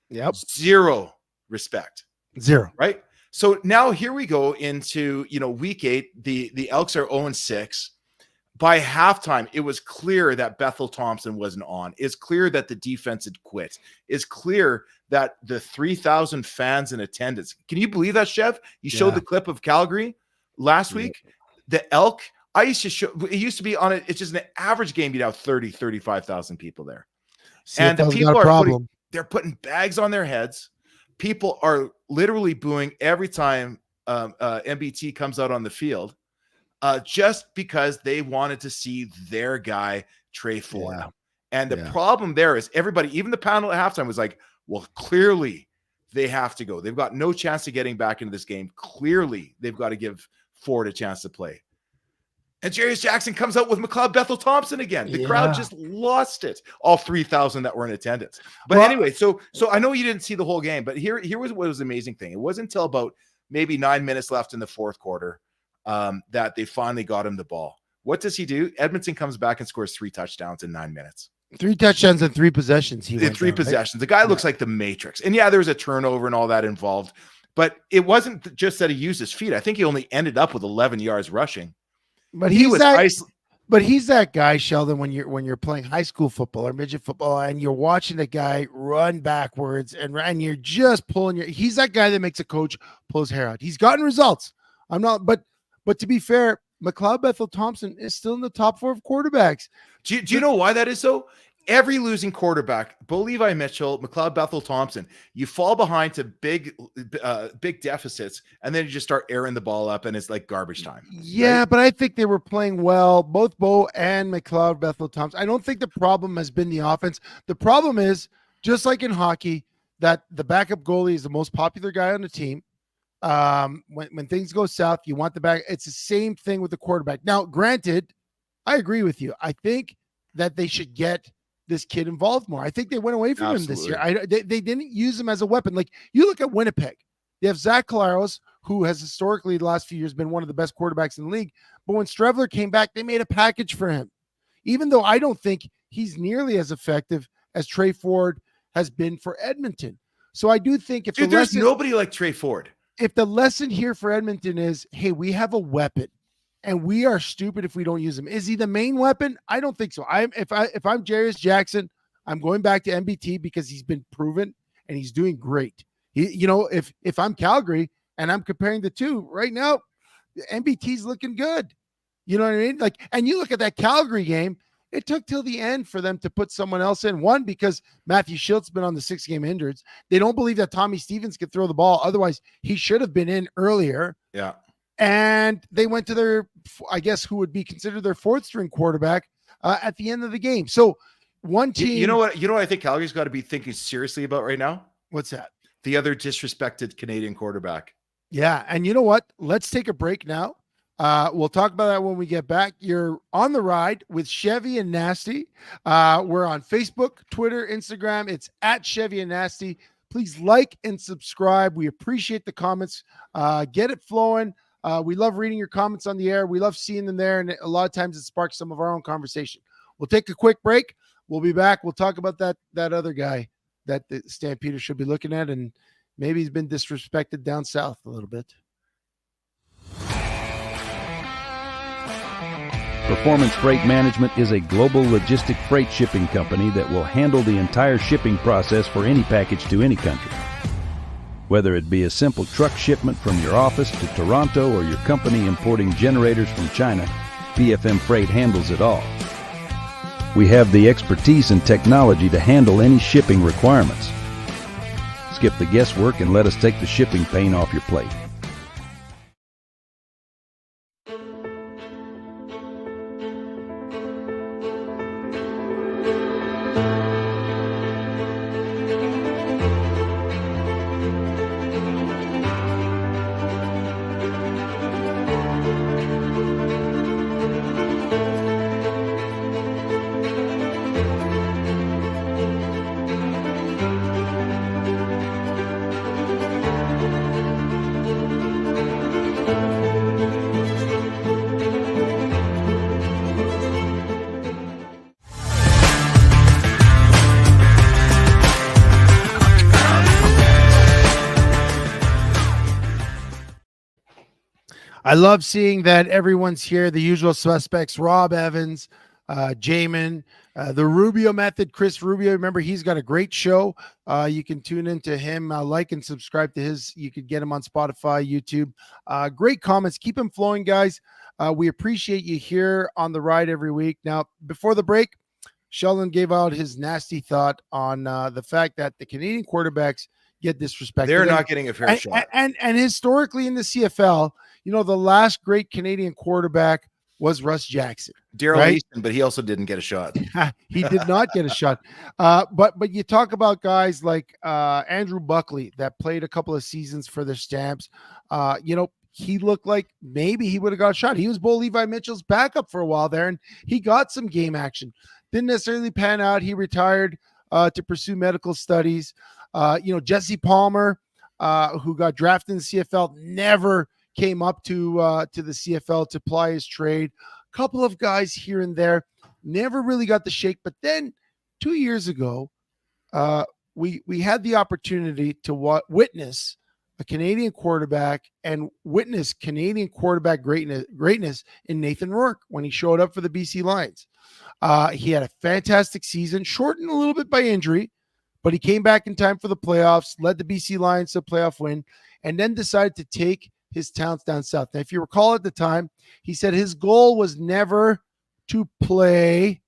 Yep. Zero respect. Zero. Right? So now here we go into, week 8. The Elks are 0-6. By halftime, it was clear that Bethel Thompson wasn't on. It's clear that the defense had quit. It's clear that the 3,000 fans in attendance. Can you believe that, Chev? You showed the clip of Calgary last week. The Elk, it used to be on it. It's just an average game. You'd have 30, 35,000 people there. And the people they're putting bags on their heads. People are literally booing every time MBT comes out on the field just because they wanted to see their guy, Trey Ford. Yeah. And the problem there is everybody, even the panel at halftime was like, well, clearly they have to go. They've got no chance of getting back into this game. Clearly they've got to give Ford a chance to play. And Jarius Jackson comes out with McLeod Bethel Thompson again. The crowd just lost it. All 3,000 that were in attendance. But anyway, so I know you didn't see the whole game, but here was what was the amazing thing. It wasn't until about maybe 9 minutes left in the fourth quarter that they finally got him the ball. What does he do? Edmonton comes back and scores 3 touchdowns in 9 minutes. 3 touchdowns and 3 possessions. Possessions. Right? The guy looks like the Matrix. And there was a turnover and all that involved. But it wasn't just that he used his feet. I think he only ended up with 11 yards rushing. But he's that guy, Sheldon, when you're playing high school football or midget football and you're watching a guy run backwards and you're just he's that guy that makes a coach pull his hair out. He's gotten results. But to be fair, McLeod Bethel Thompson is still in the top 4 of quarterbacks. Do you know why that is so? Every losing quarterback, Bo Levi Mitchell, McLeod Bethel Thompson, you fall behind to big deficits, and then you just start airing the ball up, and it's like garbage time. Yeah, right? But I think they were playing well, both Bo and McLeod Bethel Thompson. I don't think the problem has been the offense. The problem is, just like in hockey, that the backup goalie is the most popular guy on the team. When things go south, you want the back. It's the same thing with the quarterback. Now, granted, I agree with you. I think that they should get this kid involved more. I think they went away from him this year. They didn't use him as a weapon. Like, you look at Winnipeg, they have Zach Collaros, who has historically the last few years been one of the best quarterbacks in the league. But when Strevler came back, they made a package for him. Even though I don't think he's nearly as effective as Trey Ford has been for Edmonton. So I do think there's nobody like Trey Ford. If the lesson here for Edmonton is, hey, we have a weapon and we are stupid if we don't use him. Is he the main weapon? I don't think so. If I'm Jarius Jackson, I'm going back to MBT because he's been proven and he's doing great. If I'm Calgary and I'm comparing the two right now, MBT's looking good. You know what I mean? Like, and you look at that Calgary game, it took till the end for them to put someone else in. One, because Matthew Schilt's been on the 6-game injured. They don't believe that Tommy Stevens could throw the ball. Otherwise, he should have been in earlier. Yeah. And they went to their, I guess, who would be considered their 4th-string quarterback at the end of the game. So one team. You know what I think Calgary's got to be thinking seriously about right now? What's that? The other disrespected Canadian quarterback. Yeah. And you know what? Let's take a break now. We'll talk about that when we get back. You're on the ride with Chevy and Nasty. We're on Facebook, Twitter, Instagram. It's at Chevy and Nasty. Please like and subscribe. We appreciate the comments. Get it flowing. We love reading your comments on the air. We love seeing them there. And a lot of times it sparks some of our own conversation. We'll take a quick break. We'll be back. We'll talk about that other guy that the Stampeders should be looking at. And maybe he's been disrespected down south a little bit. Performance Freight Management is a global logistic freight shipping company that will handle the entire shipping process for any package to any country. Whether it be a simple truck shipment from your office to Toronto or your company importing generators from China, PFM Freight handles it all. We have the expertise and technology to handle any shipping requirements. Skip the guesswork and let us take the shipping pain off your plate. I love seeing that everyone's here. The usual suspects: Rob Evans, Jamin, the Rubio Method, Chris Rubio. Remember, he's got a great show. You can tune into him, like and subscribe to his. You could get him on Spotify, YouTube. Great comments. Keep them flowing, guys. We appreciate you here on the ride every week. Now, before the break, Sheldon gave out his nasty thought on the fact that the Canadian quarterbacks get disrespected. They're not getting a fair shot. And historically in the CFL, the last great Canadian quarterback was Russ Jackson. Daryl Easton, but he also didn't get a shot. He did not get a shot. But you talk about guys like Andrew Buckley that played a couple of seasons for the Stamps. He looked like maybe he would have got a shot. He was Bo Levi Mitchell's backup for a while there, and he got some game action. Didn't necessarily pan out. He retired to pursue medical studies. Jesse Palmer, who got drafted in the CFL, never came up to the CFL to ply his trade. A couple of guys here and there never really got the shake. But then 2 years ago, we had the opportunity to witness a Canadian quarterback and witness Canadian quarterback greatness in Nathan Rourke when he showed up for the BC Lions. He had a fantastic season, shortened a little bit by injury, but he came back in time for the playoffs, led the BC Lions to a playoff win, and then decided to take his talents down south. Now, if you recall at the time, he said his goal was never to play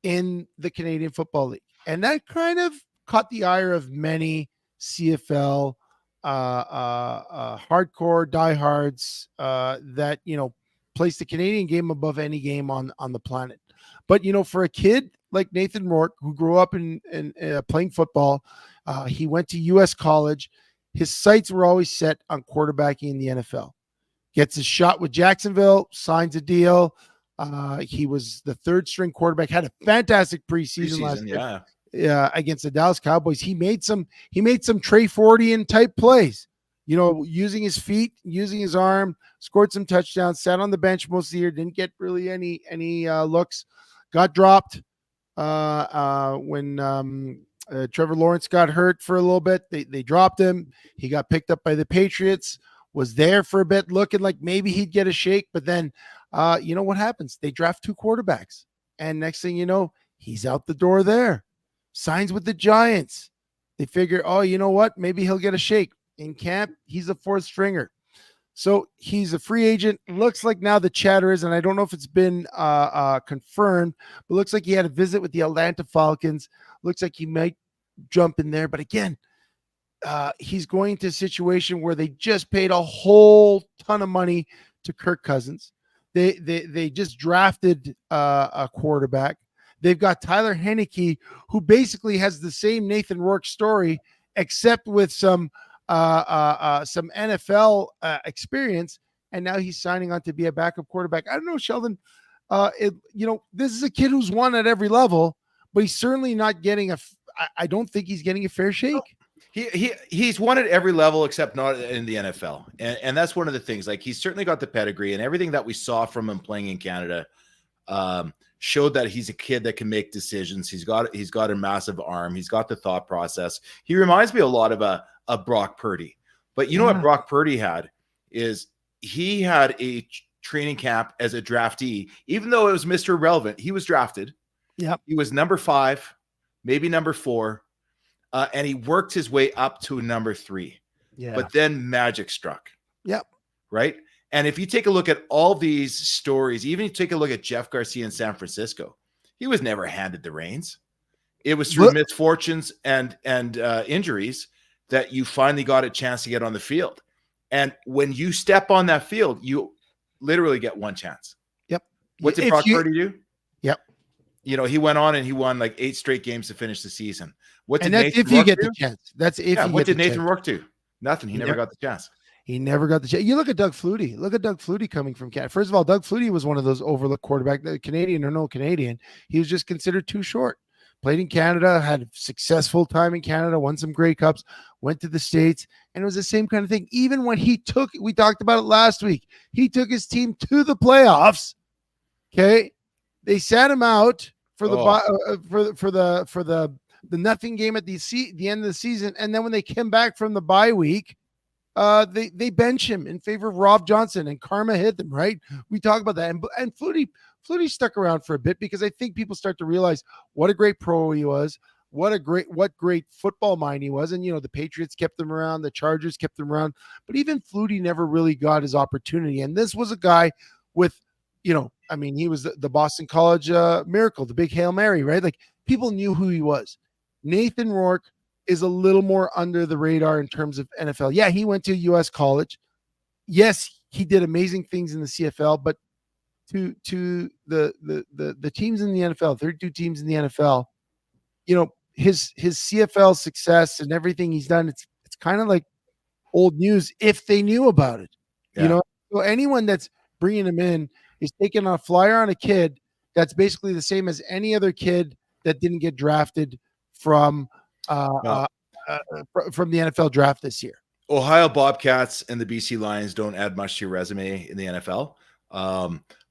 in the Canadian Football League. And that kind of caught the ire of many CFL hardcore diehards that, place the Canadian game above any game on the planet. But, for a kid like Nathan Rourke, who grew up in playing football, he went to U.S. college. His sights were always set on quarterbacking in the NFL. Gets his shot with Jacksonville, signs a deal, He was the third string quarterback, had a fantastic preseason last year. Against the Dallas Cowboys. He made some Trey Fordian type plays, using his feet, using his arm, scored some touchdowns, sat on the bench most of the year, didn't get really any looks, got dropped when Trevor Lawrence got hurt for a little bit. They dropped him. He got picked up by the Patriots, was there for a bit, looking like maybe he'd get a shake, but then you know what happens? They draft 2 quarterbacks, and next thing you know, he's out the door there. Signs with the Giants. They figure, oh, you know what? Maybe he'll get a shake. In camp, he's a 4th stringer. So he's a free agent. Looks like now the chatter is, and I don't know if it's been confirmed, but looks like he had a visit with the Atlanta Falcons. Looks like he might jump in there. But again, he's going to a situation where they just paid a whole ton of money to Kirk Cousins. They just drafted a quarterback. They've got Tyler Heineke, who basically has the same Nathan Rourke story, except with some NFL experience, and now he's signing on to be a backup quarterback. I don't know, Sheldon. This is a kid who's won at every level, but he's certainly not getting I don't think he's getting a fair shake. He's won at every level except not in the NFL, and that's one of the things. Like, he's certainly got the pedigree, and everything that we saw from him playing in Canada showed that he's a kid that can make decisions. He's got a massive arm. He's got the thought process. He reminds me a lot of a Brock Purdy. But you know what Brock Purdy had is he had a training camp as a draftee, even though it was Mr. Irrelevant. He was drafted. Yep. He was number 5, maybe number 4. And he worked his way up to number 3. Yeah. But then magic struck. Yep. Right. And if you take a look at all these stories, even if you take a look at Jeff Garcia in San Francisco, he was never handed the reins. It was through misfortunes and injuries that you finally got a chance to get on the field. And when you step on that field, you literally get one chance. Yep. What did Brock Purdy do? Yep. He went on and he won like 8 straight games to finish the season. What did Nathan Rourke get the chance. That's if what did Nathan Rourke do? Nothing. He never got the chance. He never got the chance. You look at Doug Flutie. Look at Doug Flutie coming from Canada. First of all, Doug Flutie was one of those overlooked quarterbacks, Canadian or no Canadian. He was just considered too short. Played in Canada, had a successful time in Canada, won some Grey Cups, went to the States, and it was the same kind of thing. Even when we talked about it last week, he took his team to the playoffs. Okay. They sat him out for the nothing game at the end of the season. And then when they came back from the bye week, they bench him in favor of Rob Johnson, and karma hit them, right? We talk about that. And Flutie stuck around for a bit because I think people start to realize what a great pro he was, what great football mind he was. And, the Patriots kept him around, the Chargers kept him around, but even Flutie never really got his opportunity. And this was a guy with, he was the Boston College miracle, the big Hail Mary, right? Like, people knew who he was. Nathan Rourke is a little more under the radar in terms of NFL. Yeah, he went to U.S. college. Yes, he did amazing things in the CFL, but to the teams in the NFL, 32 teams in the NFL, his CFL success and everything he's done, it's kind of like old news if they knew about it. Yeah. So anyone that's bringing him in is taking a flyer on a kid that's basically the same as any other kid that didn't get drafted from the NFL draft this year. Ohio Bobcats and the BC Lions don't add much to your resume in the NFL.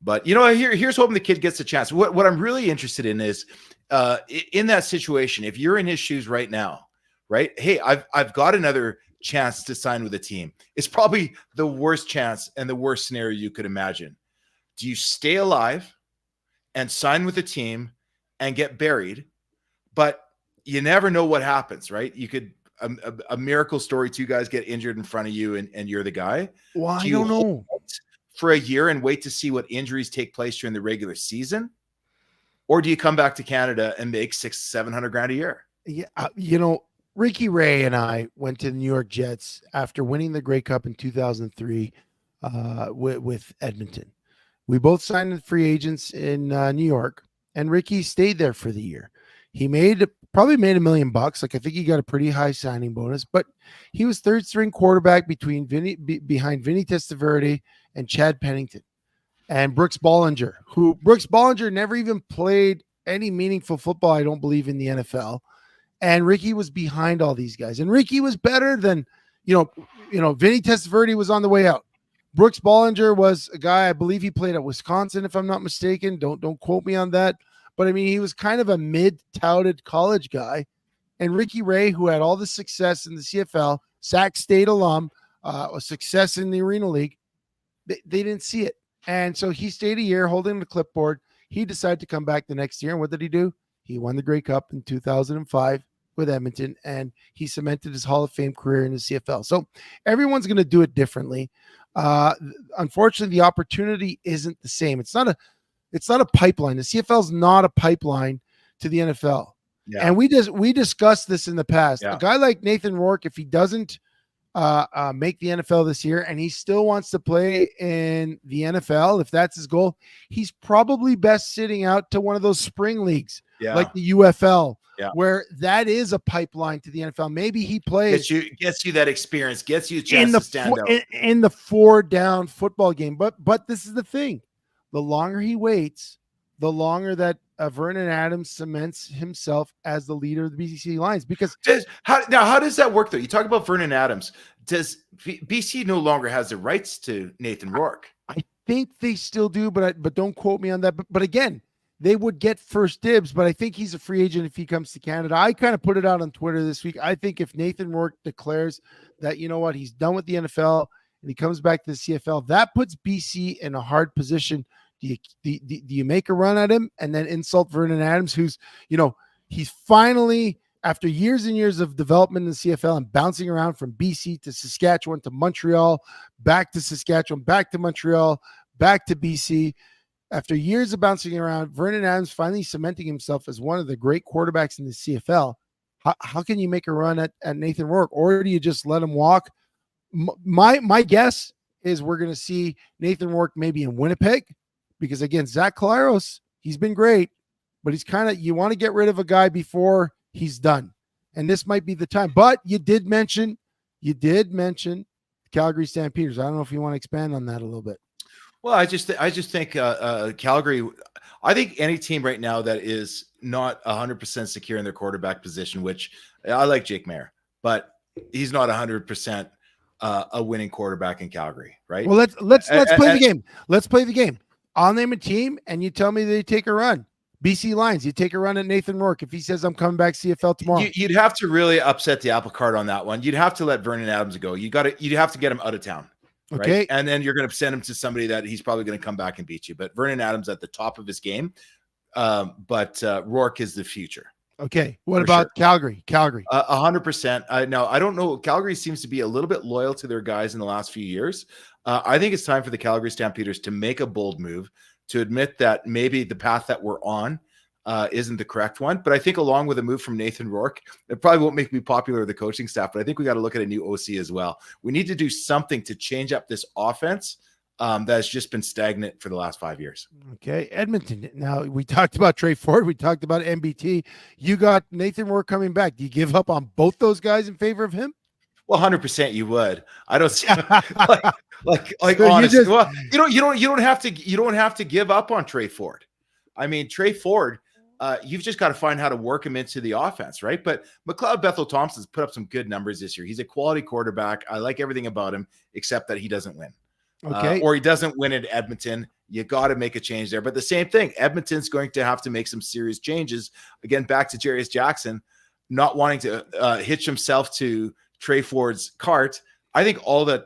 But here's hoping the kid gets a chance. What I'm really interested in is in that situation, if you're in his shoes right now, right? Hey, I've got another chance to sign with a team. It's probably the worst chance and the worst scenario you could imagine. Do you stay alive and sign with a team and get buried? But you never know what happens, right? You could a miracle story, 2 guys get injured in front of you and you're the guy. Well, I don't know. For a year and wait to see what injuries take place during the regular season? Or do you come back to Canada and make $600,000-$700,000 a year? Yeah. Ricky Ray and I went to the New York Jets after winning the Grey Cup in 2003 with Edmonton. We both signed as free agents in New York, and Ricky stayed there for the year. He probably made $1 million. Like, I think he got a pretty high signing bonus, but he was 3rd string quarterback behind Vinny Testaverde and Chad Pennington. and Brooks Bollinger, who Brooks Bollinger never even played any meaningful football, I don't believe, in the NFL. And Ricky was behind all these guys. And Ricky was better than, Vinny Testaverde was on the way out. Brooks Bollinger was a guy, I believe he played at Wisconsin, if I'm not mistaken. Don't quote me on that. But I mean, he was kind of a mid-touted college guy. And Ricky Ray, who had all the success in the CFL, Sac State alum, a success in the Arena League, they didn't see it. And so he stayed a year holding the clipboard. He decided to come back the next year. And what did he do? He won the Grey Cup in 2005 with Edmonton, and he cemented his Hall of Fame career in the CFL. So everyone's going to do it differently. Unfortunately, the opportunity isn't the same. It's not a pipeline. The CFL is not a pipeline to the NFL. Yeah. And we discussed this in the past. Yeah. A guy like Nathan Rourke, if he doesn't make the NFL this year and he still wants to play in the NFL, if that's his goal, he's probably best sitting out to one of those spring leagues, like the UFL, where that is a pipeline to the NFL. Maybe he plays, gets you that experience, gets you a chance to stand out in the 4-down football game. But this is the thing: the longer he waits, the longer that Vernon Adams cements himself as the leader of the BC Lions. Because how does that work though? You talk about Vernon Adams. Does BC no longer has the rights to Nathan Rourke? I think they still do, but don't quote me on that. But again, they would get first dibs. But I think he's a free agent if he comes to Canada. I kind of put it out on Twitter this week. I think if Nathan Rourke declares that, you know what, he's done with the NFL and he comes back to the CFL, that puts BC in a hard position. Do you make a run at him and then insult Vernon Adams, who's, he's finally, after years and years of development in the CFL and bouncing around from BC to Saskatchewan to Montreal, back to Saskatchewan, back to Montreal, back to BC. After years of bouncing around, Vernon Adams finally cementing himself as one of the great quarterbacks in the CFL. How can you make a run at Nathan Rourke, or do you just let him walk? My guess is we're going to see Nathan Rourke maybe in Winnipeg. Because again, Zach Collaros, he's been great, but he's you want to get rid of a guy before he's done. And this might be the time. But you did mention Calgary Stampeders. I don't know if you want to expand on that a little bit. Well, I just think Calgary, I think any team right now that is not 100% secure in their quarterback position, which I like Jake Mayer, but he's not 100% a winning quarterback in Calgary, right? Well, let's play the game. Let's play the game. I'll name a team, and you tell me they take a run. BC Lions, you take a run at Nathan Rourke if he says I'm coming back CFL tomorrow. You'd have to really upset the apple cart on that one. You'd have to let Vernon Adams go. You'd have to get him out of town, right? Okay. And then you're going to send him to somebody that he's probably going to come back and beat you. But Vernon Adams at the top of his game, but Rourke is the future. Okay. What about Calgary? 100%. No, I don't know. Calgary seems to be a little bit loyal to their guys in the last few years. I think it's time for the Calgary Stampeders to make a bold move, to admit that maybe the path that we're on isn't the correct one. But I think along with a move from Nathan Rourke, it probably won't make me popular with the coaching staff, but I think we got to look at a new OC as well. We need to do something to change up this offense that has just been stagnant for the last 5 years. Okay. Edmonton. Now, we talked about Trey Ford. We talked about MBT. You got Nathan Rourke coming back. Do you give up on both those guys in favor of him? Well, 100% you would. I don't see like so honestly. You don't have to give up on Trey Ford. I mean, Trey Ford, you've just got to find how to work him into the offense, right? But McLeod Bethel-Thompson's put up some good numbers this year. He's a quality quarterback. I like everything about him, except that he doesn't win. Okay. Or he doesn't win at Edmonton. You got to make a change there. But the same thing, Edmonton's going to have to make some serious changes. Again, back to Jarius Jackson, not wanting to hitch himself to Trey Ford's cart. I think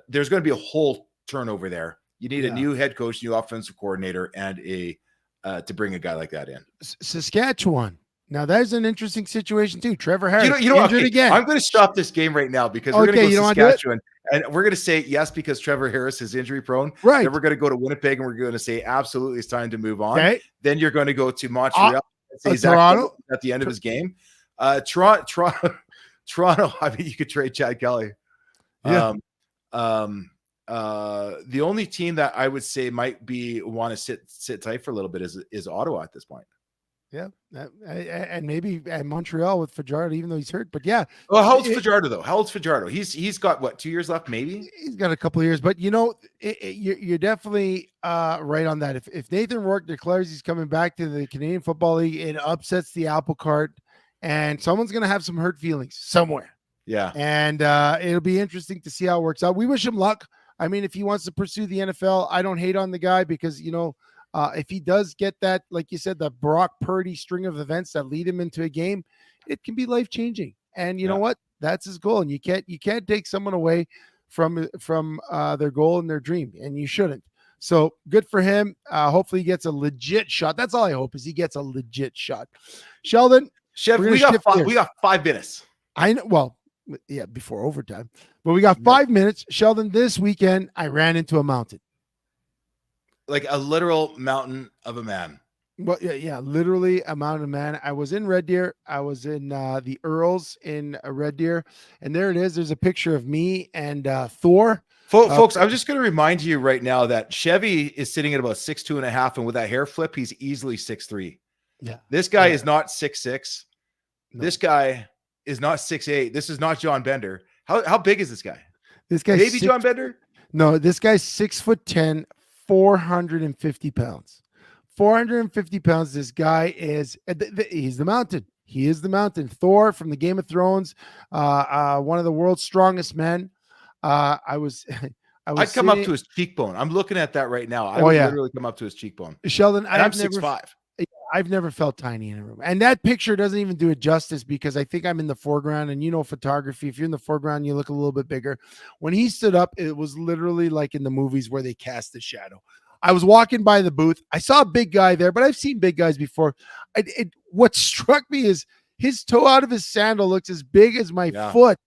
there's going to be a whole turnover there. You need a new head coach, new offensive coordinator, and to bring a guy like that in. Saskatchewan. Now there's an interesting situation too. Trevor Harris injured again. I'm going to stop this game right now because we're going to go to Saskatchewan, and we're going to say yes because Trevor Harris is injury prone. Right. Then we're going to go to Winnipeg and we're going to say absolutely it's time to move on. Okay. Then you're going to go to Montreal and say Toronto at the end of his game. Toronto. I mean, you could trade Chad Kelly. Yeah. The only team that I would say might want to sit tight for a little bit is Ottawa at this point. Yeah, and maybe at Montreal with Fajardo, even though he's hurt. But yeah, Well, how old's Fajardo though? How old's Fajardo? He's got what, 2 years left, maybe? he's got a couple of years. But you're definitely right on that. If Nathan Rourke declares he's coming back to the Canadian Football League, it upsets the apple cart, and someone's going to have some hurt feelings somewhere. Yeah, And it'll be interesting to see how it works out. We wish him luck. I mean, if he wants to pursue the NFL, I don't hate on the guy because if he does get that, like you said, the Brock Purdy string of events that lead him into a game, it can be life-changing. And you know what? That's his goal. And you can't take someone away from their goal and their dream, and you shouldn't. So good for him. Hopefully he gets a legit shot. That's all I hope, is he gets a legit shot. Sheldon, Chevy, we got 5 minutes. I know. Well, yeah, before overtime, but we got 5 minutes. Sheldon, this weekend I ran into a mountain. Like a literal mountain of a man. Well, yeah, literally a mountain of man. I was in Red Deer. I was in the Earls in Red Deer, and there it is. There's a picture of me and Thor. Folks, I'm just going to remind you right now that Chevy is sitting at about 6'2.5", and with that hair flip, he's easily 6'3". Yeah, this guy is not 6'6". No. This guy is not 6'8". This is not John Bender. How big is this guy? This guy, maybe John Bender? No, this guy's 6'10", 450 pounds. 450 pounds. This guy is, he's the mountain. He is the mountain. Thor from the Game of Thrones, one of the world's strongest men. I'd come up to his cheekbone. I'm looking at that right now. I would literally come up to his cheekbone. Sheldon, I'm 6'5". I've never felt tiny in a room. And that picture doesn't even do it justice because I think I'm in the foreground, and photography, if you're in the foreground, you look a little bit bigger. When he stood up, it was literally like in the movies where they cast the shadow. I was walking by the booth. I saw a big guy there, but I've seen big guys before. What struck me is his toe out of his sandal looks as big as my foot.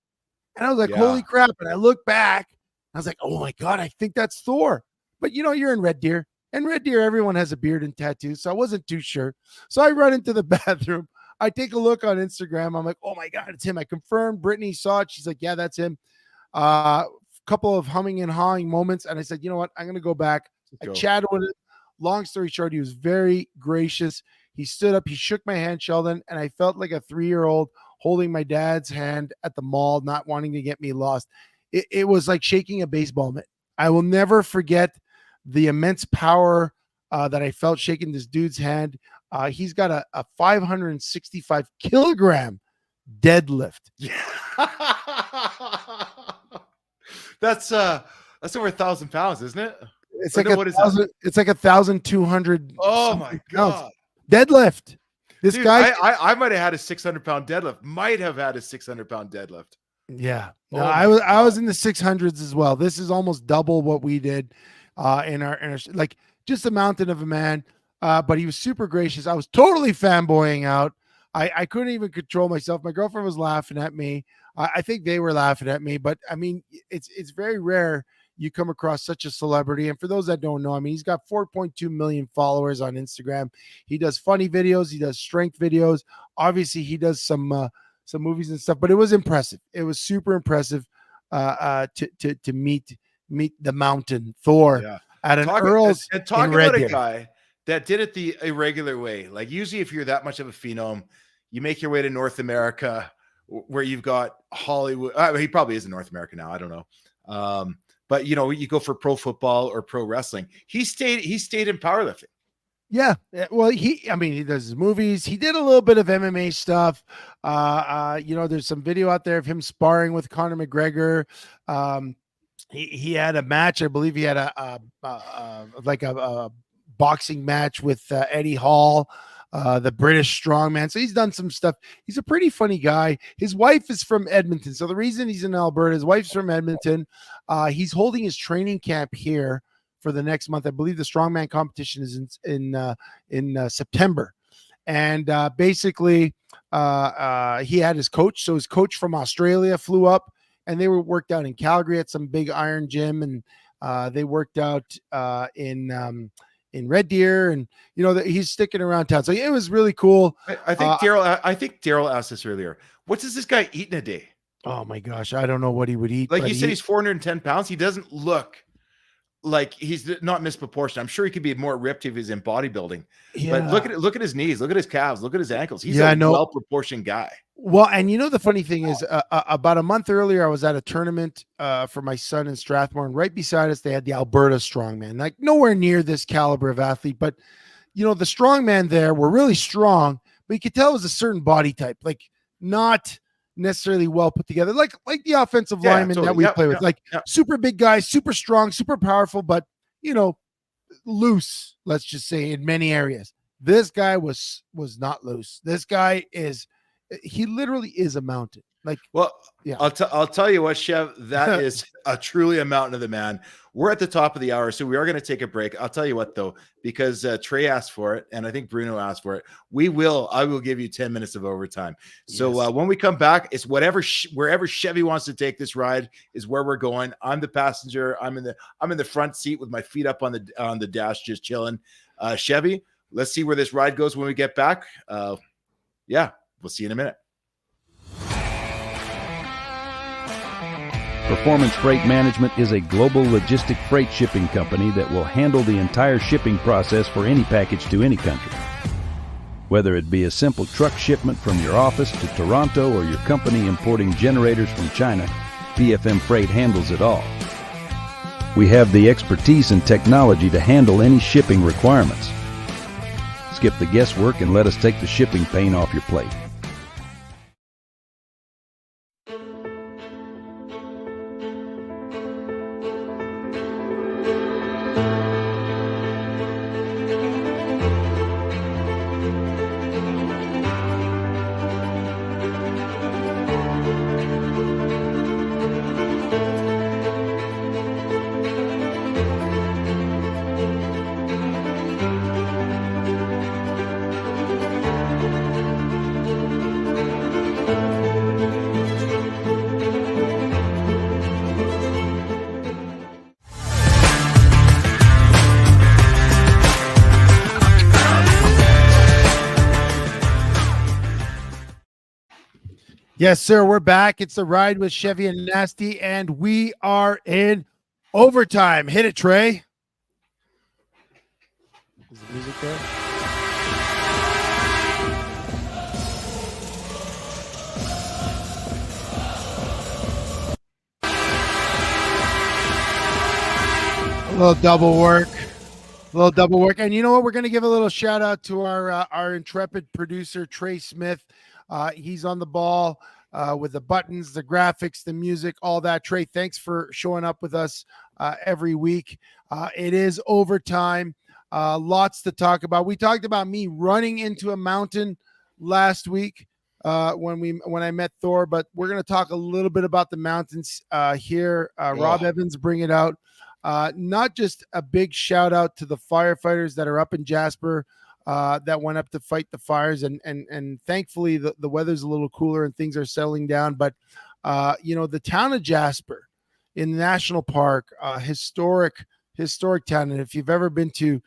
And I was like, holy crap. And I look back. I was like, oh my God, I think that's Thor. But you're in Red Deer. And Red Deer, everyone has a beard and tattoos, so I wasn't too sure. So I run into the bathroom. I take a look on Instagram. I'm like, oh my God, it's him. I confirmed. Brittany saw it. She's like, yeah, that's him. Couple of humming and hawing moments. And I said, you know what? I'm going to go back. I chatted with him. Long story short, he was very gracious. He stood up. He shook my hand, Sheldon, and I felt like a 3-year-old holding my dad's hand at the mall, not wanting to get me lost. It was like shaking a baseball mitt. I will never forget the immense power that I felt shaking this dude's hand. He's got a 565 kilogram deadlift. Yeah. That's over 1,000 pounds, isn't it? It's like it's like 1,200. Oh my God. Deadlift. This guy, I might have had a 600-pound deadlift. Might have had a 600-pound deadlift. Yeah. No, I was in the 600s as well. This is almost double what we did in our like just a mountain of a man. But he was super gracious. I was totally fanboying out. I couldn't even control myself. My girlfriend was laughing at me. I think they were laughing at me, but I mean, it's very rare you come across such a celebrity. And for those that don't know, I mean, he's got 4.2 million followers on Instagram. He does funny videos. He does strength videos. Obviously he does some movies and stuff, but it was impressive. It was super impressive to meet the mountain Thor at an Earl's. And talk about a guy that did it the irregular way. Like usually if you're that much of a phenom, you make your way to North America where you've got Hollywood. He probably is in North America now. I don't know. But you go for pro football or pro wrestling. He stayed in powerlifting. Yeah. Well, he does his movies. He did a little bit of MMA stuff. There's some video out there of him sparring with Conor McGregor. He had a match. I believe he had a boxing match with Eddie Hall, the British strongman. So he's done some stuff. He's a pretty funny guy. His wife is from Edmonton. So the reason he's in Alberta, his wife's from Edmonton. He's holding his training camp here for the next month. I believe the strongman competition is in September. And basically he had his coach. So his coach from Australia flew up, and they were worked out in Calgary at some big iron gym. And they worked out in Red Deer, and he's sticking around town. So it was really cool. I think Daryl asked this earlier. What does this guy eat in a day? Oh my gosh, I don't know what he would eat. Like you said, he's 410 pounds. He doesn't look like he's not misproportioned. I'm sure he could be more ripped if he's in bodybuilding. Yeah. But look at his knees, look at his calves, look at his ankles. He's Yeah, I a know. well-proportioned guy. Well, and the funny thing is, about a month earlier, I was at a tournament for my son in Strathmore, and right beside us, they had the Alberta strongman, like nowhere near this caliber of athlete, but the strongman there were really strong, but you could tell it was a certain body type, like not necessarily well put together, like the offensive lineman that we play with, super big guys, super strong, super powerful, but loose, let's just say, in many areas. This guy was not loose. This guy he literally is a mountain. Like, well, yeah, I'll tell you what, Chev, that is truly a mountain of the man. We're at the top of the hour, so we are going to take a break. I'll tell you what, though, because Trey asked for it, and I think Bruno asked for it. I will give you 10 minutes of overtime. So yes. When we come back, it's wherever Chevy wants to take this ride is where we're going. I'm the passenger. I'm in the front seat with my feet up on the dash, just chilling. Chevy, let's see where this ride goes when we get back. We'll see you in a minute. Performance Freight Management is a global logistic freight shipping company that will handle the entire shipping process for any package to any country. Whether it be a simple truck shipment from your office to Toronto or your company importing generators from China, PFM Freight handles it all. We have the expertise and technology to handle any shipping requirements. Skip the guesswork and let us take the shipping pain off your plate. Yes, sir. We're back. It's the ride with Chevy and Nasty, and we are in overtime. Hit it, Trey. Is the music there? A little double work. And you know what? We're going to give a little shout out to our intrepid producer, Trey Smith. He's on the ball with the buttons, the graphics, the music, all that. Trey, thanks for showing up with us every week. It is overtime. Lots to talk about. We talked about me running into a mountain last week when I met Thor, but we're going to talk a little bit about the mountains here. Rob Evans, bring it out. Not just a big shout out to the firefighters that are up in Jasper that went up to fight the fires, and thankfully the weather's a little cooler and things are settling down. But the town of Jasper in the national park, historic town. And if you've ever been to,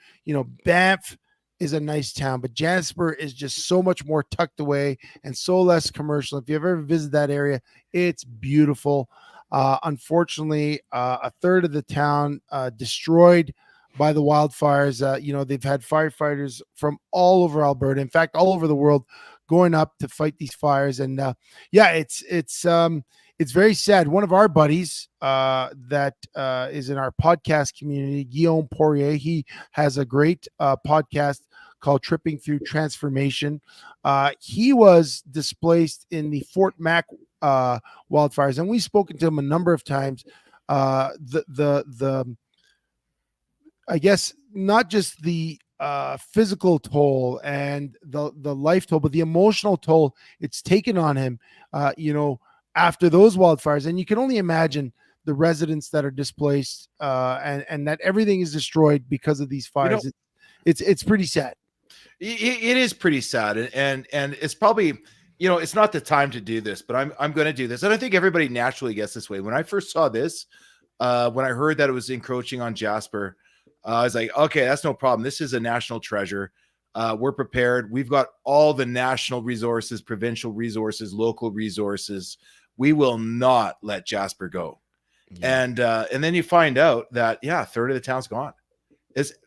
Banff is a nice town, but Jasper is just so much more tucked away and so less commercial. If you've ever visited that area, it's beautiful. Unfortunately, a third of the town destroyed by the wildfires. They've had firefighters from all over Alberta, in fact, all over the world, going up to fight these fires. And it's very sad. One of our buddies that is in our podcast community, Guillaume Poirier, he has a great podcast called Tripping Through Transformation. He was displaced in the Fort Mac wildfires, and we've spoken to him a number of times. I guess not just the physical toll and the life toll, but the emotional toll it's taken on him, after those wildfires. And you can only imagine the residents that are displaced and that everything is destroyed because of these fires. It's pretty sad. It is pretty sad. And it's probably, it's not the time to do this, but I'm going to do this. And I think everybody naturally gets this way. When I first saw this, when I heard that it was encroaching on Jasper, I was like, okay, that's no problem. This is a national treasure. We're prepared. We've got all the national resources, provincial resources, local resources. We will not let Jasper go. And then you find out that, yeah, a third of the town's gone.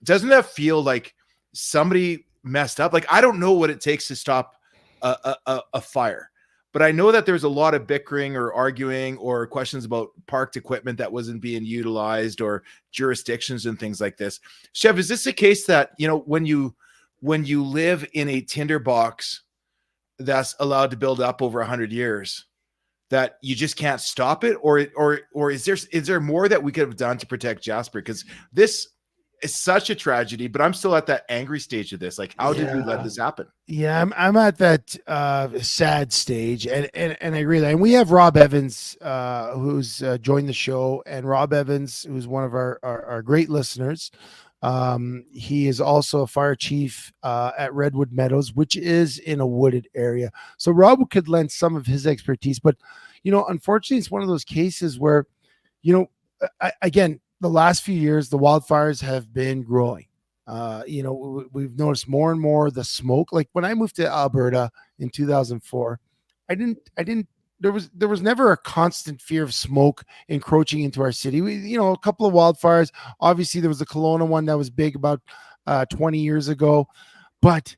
Doesn't that feel like somebody messed up? Like, I don't know what it takes to stop a fire, but I know that there's a lot of bickering or arguing or questions about parked equipment that wasn't being utilized or jurisdictions and things like this. Chev, is this a case that, you know, when you live in a tinderbox that's allowed to build up over 100 years, that you just can't stop it, or is there more that we could have done to protect Jasper? Because this is such a tragedy, but I'm still at that angry stage of this. Like, how did we let this happen? Yeah, I'm at that sad stage, and I agree. And we have Rob Evans, who's joined the show, and Rob Evans, who's one of our great listeners. He is also a fire chief at Redwood Meadows, which is in a wooded area. So Rob could lend some of his expertise, but you know, unfortunately, it's one of those cases where, you know, again, the last few years, the wildfires have been growing. You know, we've noticed more and more the smoke. Like when I moved to Alberta in 2004, there was never a constant fear of smoke encroaching into our city. You know, a couple of wildfires. Obviously, there was the Kelowna one that was big about 20 years ago, but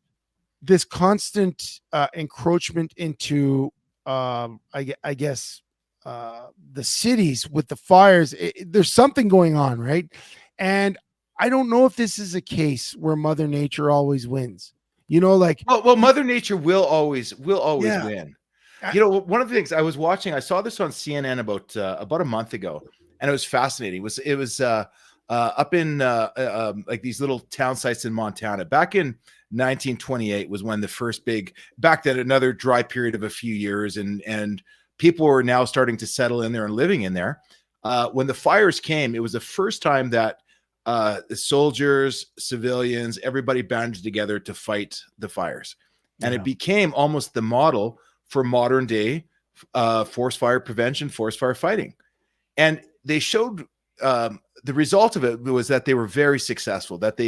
this constant encroachment into, I guess, the cities with the fires, there's something going on, right? And I don't know if this is a case where Mother Nature always wins. You know, like well, Mother Nature will always win. You know, one of the things I was watching, I saw this on CNN about a month ago, and it was fascinating. It was up in like these little town sites in Montana. Back in 1928 was when the first back then another dry period of a few years, and people were now starting to settle in there and living in there. When the fires came, it was the first time that the soldiers, civilians, everybody banded together to fight the fires, and it became almost the model for modern day forest fire prevention, forest fire fighting. And they showed the result of it was that they were very successful, that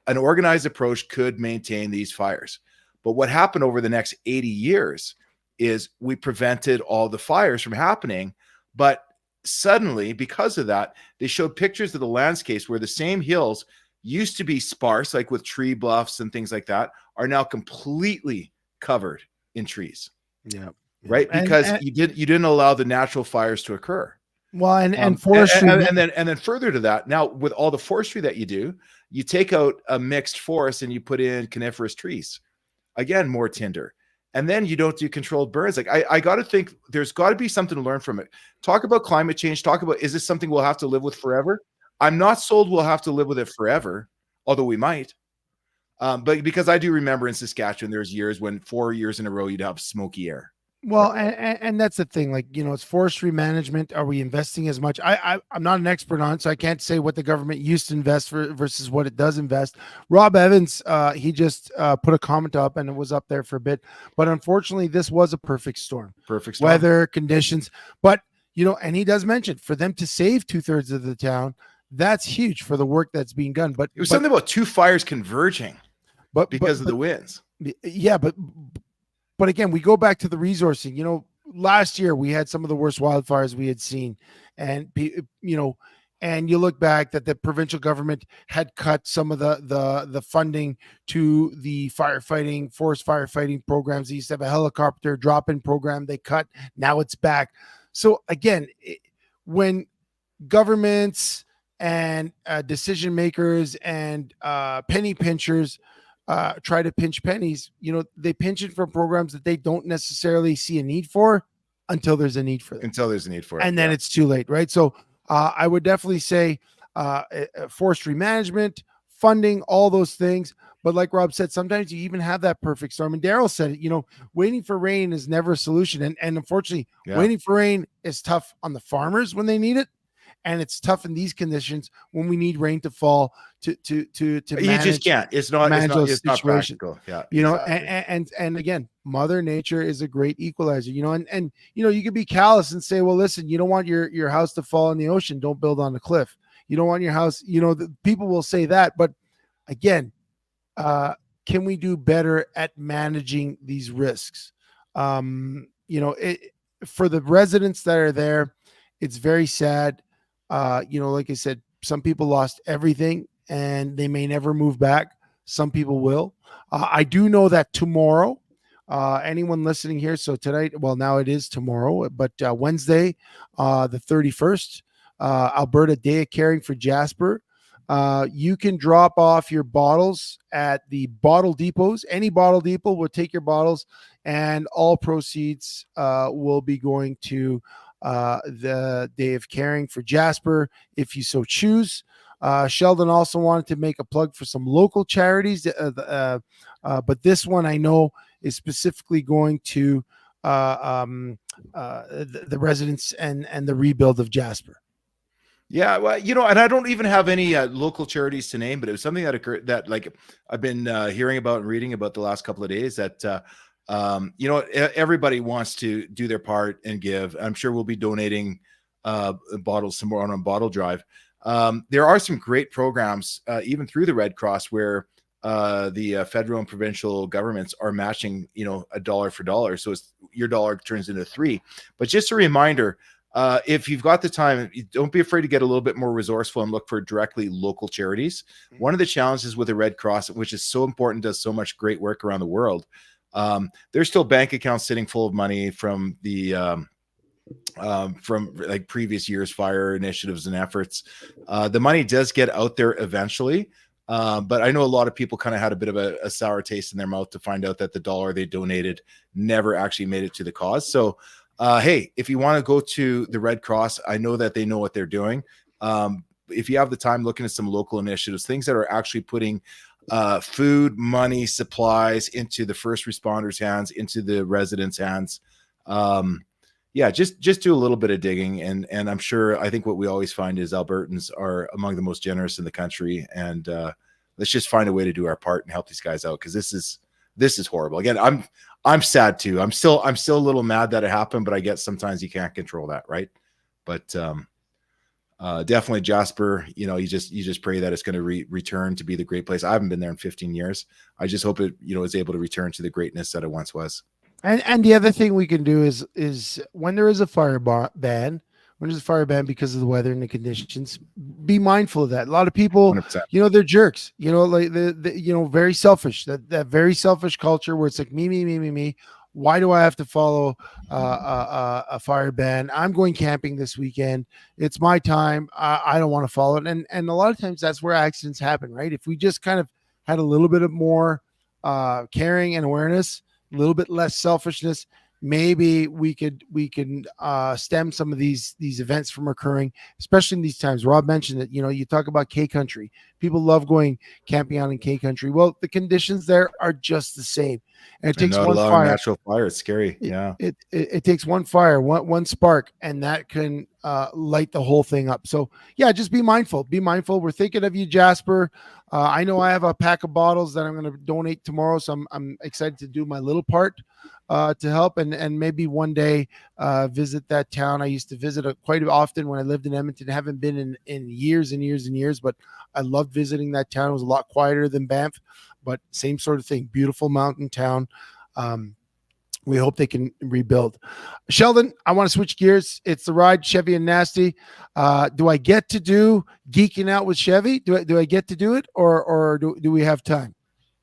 an organized approach could maintain these fires. But what happened over the next 80 years is we prevented all the fires from happening. But suddenly, because of that, they showed pictures of the landscapes where the same hills used to be sparse, like with tree bluffs and things like that, are now completely covered in trees. Yeah. Right. Because you didn't allow the natural fires to occur. Well, and forestry, and then further to that, now with all the forestry that you do, you take out a mixed forest and you put in coniferous trees. Again, more tinder. And then you don't do controlled burns. Like I got to think there's got to be something to learn from it. Talk about climate change. Talk about, is this something we'll have to live with forever? I'm not sold we'll have to live with it forever, although we might. But because I do remember in Saskatchewan, there's years when 4 years in a row, you'd have smoky air. Well, and that's the thing, like, you know, it's forestry management. Are we investing as much? I'm not an expert on it, so I can't say what the government used to invest versus what it does invest. Rob Evans, he just put a comment up, and it was up there for a bit. But unfortunately, this was a perfect storm. Weather conditions. But, you know, and he does mention for them to save 2/3 of the town, that's huge for the work that's being done. But it was something about two fires converging, because of the winds. Yeah, but again, we go back to the resourcing. You know, last year we had some of the worst wildfires we had seen, and you know, and you look back that the provincial government had cut some of the funding to the firefighting, forest firefighting programs. They used to have a helicopter drop-in program. They cut. Now it's back. So again, when governments and decision makers and penny pinchers try to pinch pennies, you know, they pinch it for programs that they don't necessarily see a need for until there's a need for them. And then it's too late, right? So I would definitely say forestry management, funding, all those things. But like Rob said, sometimes you even have that perfect storm. And Daryl said it, you know, waiting for rain is never a solution. And unfortunately, waiting for rain is tough on the farmers when they need it. And it's tough in these conditions when we need rain to fall to manage. You just can't. It's not practical. Yeah. You know, and again, Mother Nature is a great equalizer, you know, and you know, you could be callous and say, well, listen, you don't want your house to fall in the ocean. Don't build on the cliff. You don't want your house, you know, people will say that. But again, can we do better at managing these risks? You know, for the residents that are there, it's very sad. Like I said, some people lost everything and they may never move back. Some people will. I do know that tomorrow, anyone listening here, so tonight, well, now it is tomorrow, but Wednesday, the 31st, Alberta Day of Caring for Jasper. You can drop off your bottles at the bottle depots. Any bottle depot will take your bottles, and all proceeds will be going to the Day of Caring for Jasper, if you so choose. Sheldon also wanted to make a plug for some local charities, but this one I know is specifically going to the residents and the rebuild of Jasper. Yeah, well, and I don't even have any local charities to name, but it was something that occurred that, like, I've been hearing about and reading about the last couple of days, that everybody wants to do their part and give. I'm sure we'll be donating bottles some more on a bottle drive. There are some great programs, even through the Red Cross, where the federal and provincial governments are matching, a dollar for dollar. So your dollar turns into $3. But just a reminder, if you've got the time, don't be afraid to get a little bit more resourceful and look for directly local charities. One of the challenges with the Red Cross, which is so important, does so much great work around the world. There's still bank accounts sitting full of money from the from like previous years' fire initiatives and efforts. The money does get out there eventually. But I know a lot of people kind of had a bit of a sour taste in their mouth to find out that the dollar they donated never actually made it to the cause. So, hey, if you want to go to the Red Cross, I know that they know what they're doing. If you have the time, looking at some local initiatives, things that are actually putting food, money, supplies into the first responders' hands, into the residents' hands. Just do a little bit of digging, and I'm sure, I think what we always find is Albertans are among the most generous in the country, and let's just find a way to do our part and help these guys out, because this is horrible. Again, I'm sad too. I'm still a little mad that it happened, but I guess sometimes you can't control that, right? But definitely Jasper, you just pray that it's going to return to be the great place. I haven't been there in 15 years. I just hope it is able to return to the greatness that it once was. And the other thing we can do is when there is a fire ban, because of the weather and the conditions, be mindful of that. A lot of people, 100%. They're jerks, like the very selfish, that very selfish culture where it's like me. Why do I have to follow a fire ban? I'm going camping this weekend. It's my time. I don't want to follow it. And a lot of times that's where accidents happen, right? If we just kind of had a little bit of more caring and awareness, a little bit less selfishness, maybe we can stem some of these events from occurring, especially in these times. Rob mentioned that, you talk about K country. People love going camping out in K country. Well, the conditions there are just the same. And it takes one fire. Natural fire. It's scary. Yeah. It takes one fire, one spark, and that can light the whole thing up. So yeah, just be mindful. We're thinking of you, Jasper. I know I have a pack of bottles that I'm going to donate tomorrow, so I'm excited to do my little part to help, and maybe one day visit that town. I used to visit it quite often when I lived in Edmonton. I haven't been in years and years and years, but I loved visiting that town. It was a lot quieter than Banff, but same sort of thing. Beautiful mountain town. We hope they can rebuild. Sheldon, I want to switch gears. It's the ride, Chevy and Nasty. Do I get to do Geeking Out with Chevy? Do I get to do it, or do we have time?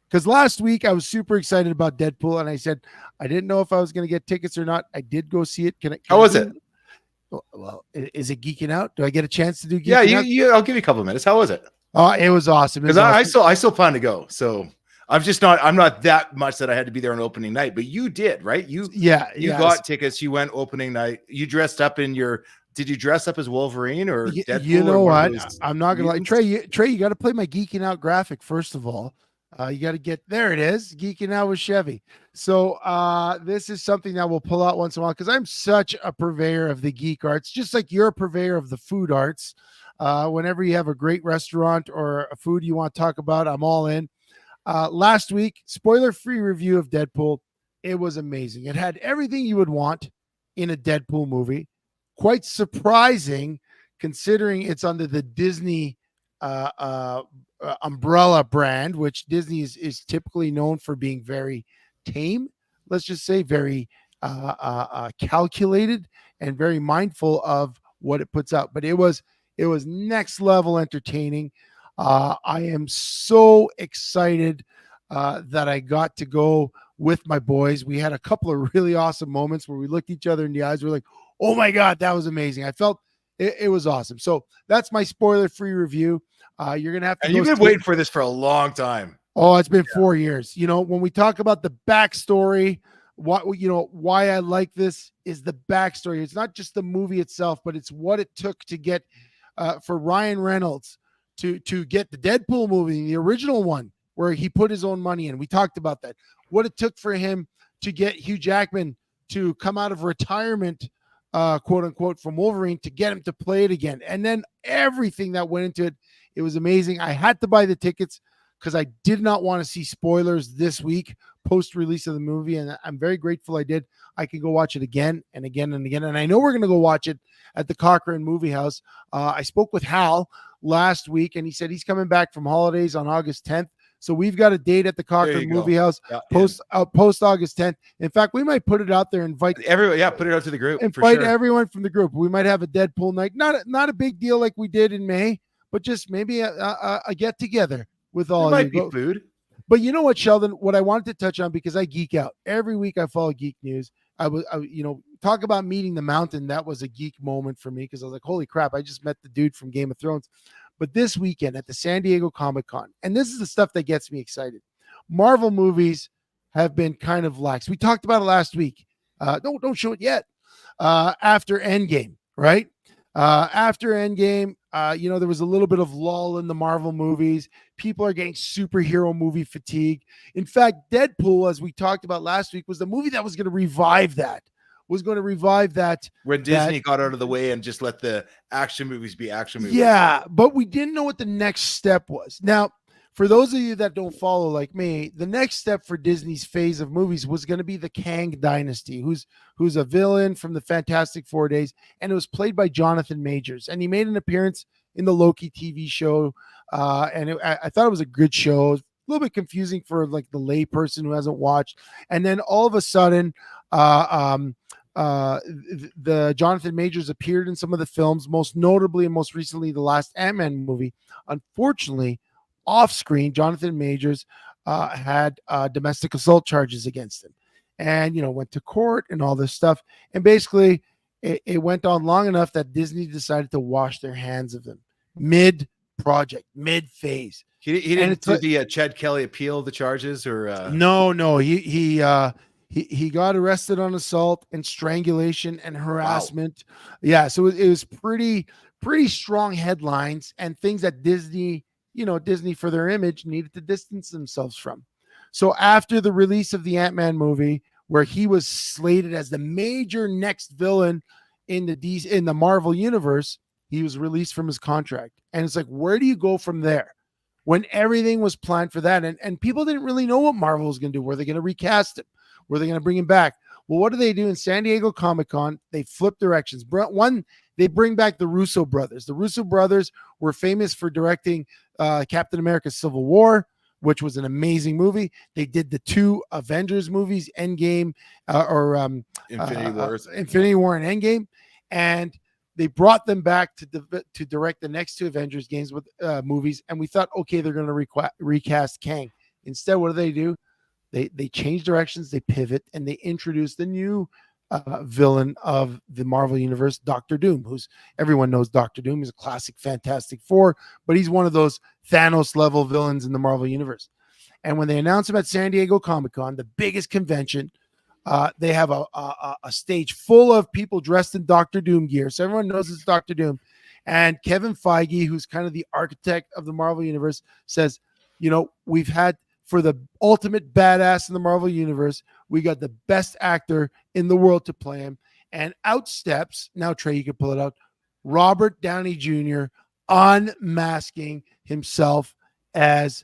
Because last week I was super excited about Deadpool, and I said I didn't know if I was going to get tickets or not. I did go see it. How was it? Well, is it Geeking Out? Do I get a chance to do Geeking Out? Yeah, I'll give you a couple of minutes. How was it? It was awesome. Because I still plan to go. So I'm not that much that I had to be there on opening night, but you did, right? You got tickets. You went opening night. You dressed up did you dress up as Wolverine or Deadpool? You know what? I'm not going to lie. Trey, you got to play my Geeking Out graphic first of all. You got to get there. It is Geeking Out with Chevy. So this is something that we'll pull out once in a while, because I'm such a purveyor of the geek arts, just like you're a purveyor of the food arts. Whenever you have a great restaurant or a food you want to talk about, I'm all in. Last week, spoiler-free review of Deadpool. It was amazing. It had everything you would want in a Deadpool movie. Quite surprising, considering it's under the Disney umbrella brand, which Disney is typically known for being very tame. Let's just say very calculated and very mindful of what it puts out. But it was It was next level entertaining. I am so excited that I got to go with my boys. We had a couple of really awesome moments where we looked each other in the eyes. We're like, oh my God, that was amazing. I felt it was awesome. So that's my spoiler-free review. You're going to have to And you've been waiting for this for a long time. Oh, it's been 4 years. You know, when we talk about the backstory, why I like this is the backstory. It's not just the movie itself, but it's what it took to get for Ryan Reynolds to get the Deadpool movie, the original one, where he put his own money in. We talked about that. What it took for him to get Hugh Jackman to come out of retirement, quote unquote, from Wolverine, to get him to play it again. And then everything that went into it. It was amazing. I had to buy the tickets because I did not want to see spoilers this week post-release of the movie, and I'm very grateful I did. I can go watch it again and again and again, and I know we're going to go watch it at the Cochrane Movie House. I spoke with Hal last week, and he said he's coming back from holidays on August 10th, so we've got a date at the Cochrane Movie House post August 10th. In fact, we might put it out there, invite everyone. Yeah, put it out to the group. Invite everyone from the group. We might have a Deadpool night, not a big deal like we did in May, but just maybe a get together with all there of might you. be food. But you know what, Sheldon, what I wanted to touch on, because I geek out every week, I follow geek news. Talk about meeting the Mountain. That was a geek moment for me, because I was like, holy crap, I just met the dude from Game of Thrones. But this weekend at the San Diego Comic-Con, and this is the stuff that gets me excited. Marvel movies have been kind of lax. We talked about it last week. Don't show it yet. After Endgame, right? After Endgame, there was a little bit of lull in the Marvel movies. People are getting superhero movie fatigue. In fact, Deadpool, as we talked about last week, was the movie that was going to revive that. When Disney got out of the way and just let the action movies be action movies. Yeah, but we didn't know what the next step was. Now, for those of you that don't follow like me, the next step for Disney's phase of movies was going to be the Kang Dynasty, who's a villain from the Fantastic Four days, and it was played by Jonathan Majors, and he made an appearance in the Loki TV show, and I thought it was a good show. A little bit confusing for like the lay person who hasn't watched, and then all of a sudden, the Jonathan Majors appeared in some of the films, most notably and most recently the last Ant-Man movie. Unfortunately, off screen, Jonathan Majors had domestic assault charges against him, and went to court and all this stuff. And basically, it went on long enough that Disney decided to wash their hands of him mid-project, mid-phase. He didn't do the Chad Kelly appeal the charges, or no. He got arrested on assault and strangulation and harassment. Wow. Yeah, so it was pretty strong headlines and things that Disney for their image needed to distance themselves from. So after the release of the Ant-Man movie, where he was slated as the major next villain in the Marvel universe, he was released from his contract. And it's like, where do you go from there when everything was planned for that? And people didn't really know what Marvel was going to do. Were they going to recast him? Were they going to bring him back? Well, what do they do in San Diego Comic-Con? They flip directions. One, they bring back the Russo brothers. The Russo brothers were famous for directing Captain America Civil War, which was an amazing movie. They did the two Avengers movies, Endgame Infinity War and Endgame. And they brought them back to direct the next two Avengers games with movies. And we thought, okay, they're going to recast Kang. Instead, what do? They change directions, they pivot, and they introduce the new villain of the Marvel Universe, Doctor Doom, everyone knows Doctor Doom. He's a classic Fantastic Four, but he's one of those Thanos-level villains in the Marvel Universe. And when they announce him at San Diego Comic-Con, the biggest convention, they have a stage full of people dressed in Doctor Doom gear. So everyone knows it's Doctor Doom. And Kevin Feige, who's kind of the architect of the Marvel Universe, says, we've had, for the ultimate badass in the Marvel Universe, we got the best actor in the world to play him. And out steps, now Trey, you can pull it out, Robert Downey Jr. unmasking himself as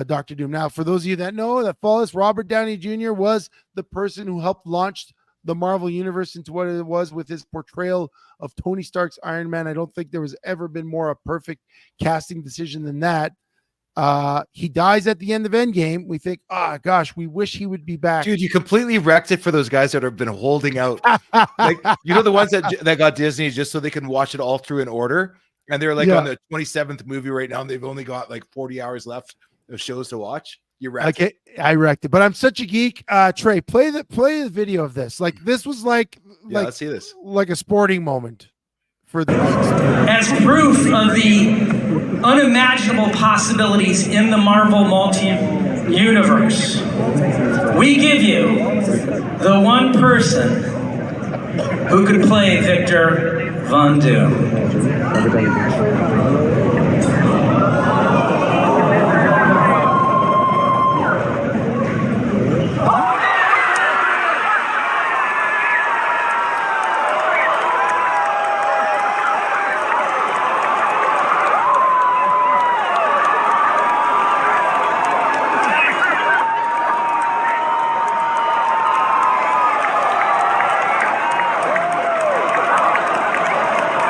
Dr. Doom. Now, for those of you that follow us, Robert Downey Jr. was the person who helped launch the Marvel Universe into what it was with his portrayal of Tony Stark's Iron Man. I don't think there was ever been more a perfect casting decision than that. He dies at the end of Endgame. We think, gosh, we wish he would be back. Dude, you completely wrecked it for those guys that have been holding out. Like, the ones that got Disney just so they can watch it all through in order. and they're like on the 27th movie right now, and they've only got like 40 hours left of shows to watch. You wrecked. Okay, I wrecked it, but I'm such a geek. Trey, play the video of this. Like this was like let's see this. Like a sporting moment for the geeks. As proof of the unimaginable possibilities in the Marvel multi-universe, we give you the one person who could play Victor Von Doom.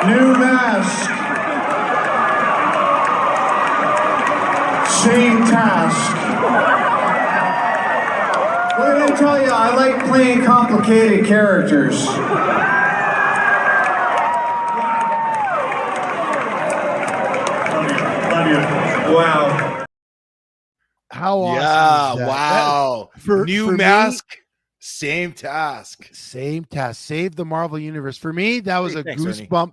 New mask. Same task. What did I tell you? I like playing complicated characters. Love you. Wow. How awesome Yeah, is that? wow. New mask, same task. Same task. Save the Marvel universe. For me, that was a Thanks, Ernie. goosebump.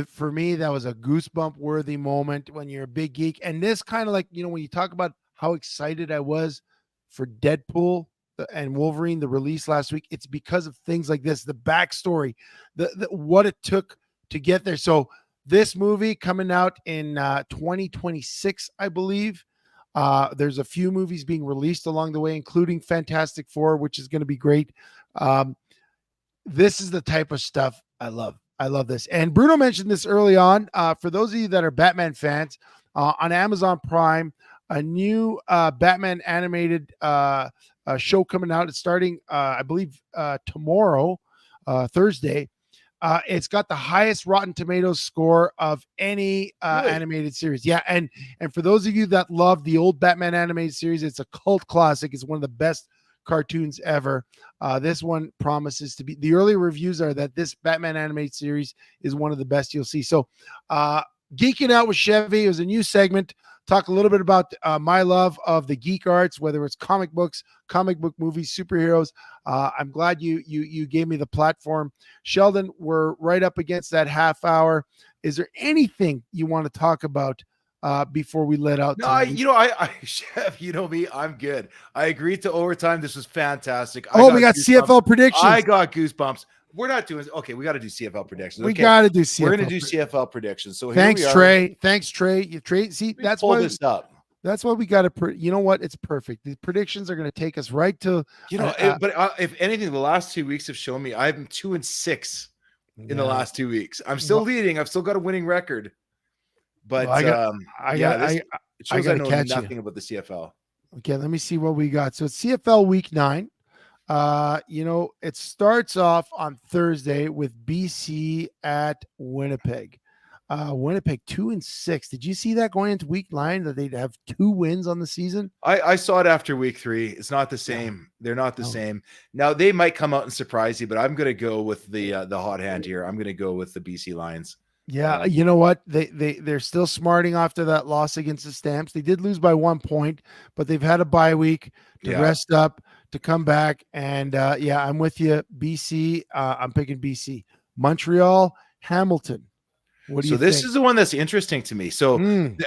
For me, that was a goosebump worthy moment when you're a big geek. And this kind of like, when you talk about how excited I was for Deadpool and Wolverine, the release last week, it's because of things like this, the backstory, the what it took to get there. So this movie coming out in 2026, I believe. There's a few movies being released along the way, including Fantastic Four, which is going to be great. This is the type of stuff I love. I love this. And Bruno mentioned this early on. For those of you that are Batman fans, on Amazon Prime, a new Batman animated show coming out. It's starting, I believe, tomorrow, Thursday. It's got the highest Rotten Tomatoes score of any animated series. Yeah, and for those of you that love the old Batman animated series, it's a cult classic. It's one of the best cartoons ever. This one promises to be. The early reviews are that this Batman animated series is one of the best you'll see. So, Geeking Out with Chevy is a new segment. Talk a little bit about my love of the geek arts, whether it's comic books, comic book movies, superheroes. I'm glad you gave me the platform. Sheldon, we're right up against that half hour. Is there anything you want to talk about before we let out? No, Chef, you know me, I'm good. I agreed to overtime. This was fantastic. We got CFL predictions. I got goosebumps. We're not doing okay. We got to do CFL predictions. We got to do CFL. We're going to do CFL predictions. So thanks, Trey. Thanks, Trey. See, that's why this up. That's why we got to. You know what? It's perfect. The predictions are going to take us right to. But if anything, the last 2 weeks have shown me I'm 2-6 in the last 2 weeks. I'm still leading. I've still got a winning record. But it shows I know nothing about the CFL. Okay, let me see what we got. So it's CFL Week 9. It starts off on Thursday with BC at Winnipeg. Winnipeg 2-6. Did you see that going into Week 9 that they'd have 2 wins on the season? I saw it after Week 3. It's not the same. They're not the same. Now they might come out and surprise you, but I'm going to go with the hot hand here. I'm going to go with the BC Lions. Yeah, you know what? They're still smarting after that loss against the Stamps. They did lose by 1 point, but they've had a bye week to rest up, to come back. And I'm with you. BC, I'm picking BC. Montreal, Hamilton. What do you think? This is the one that's interesting to me. So, and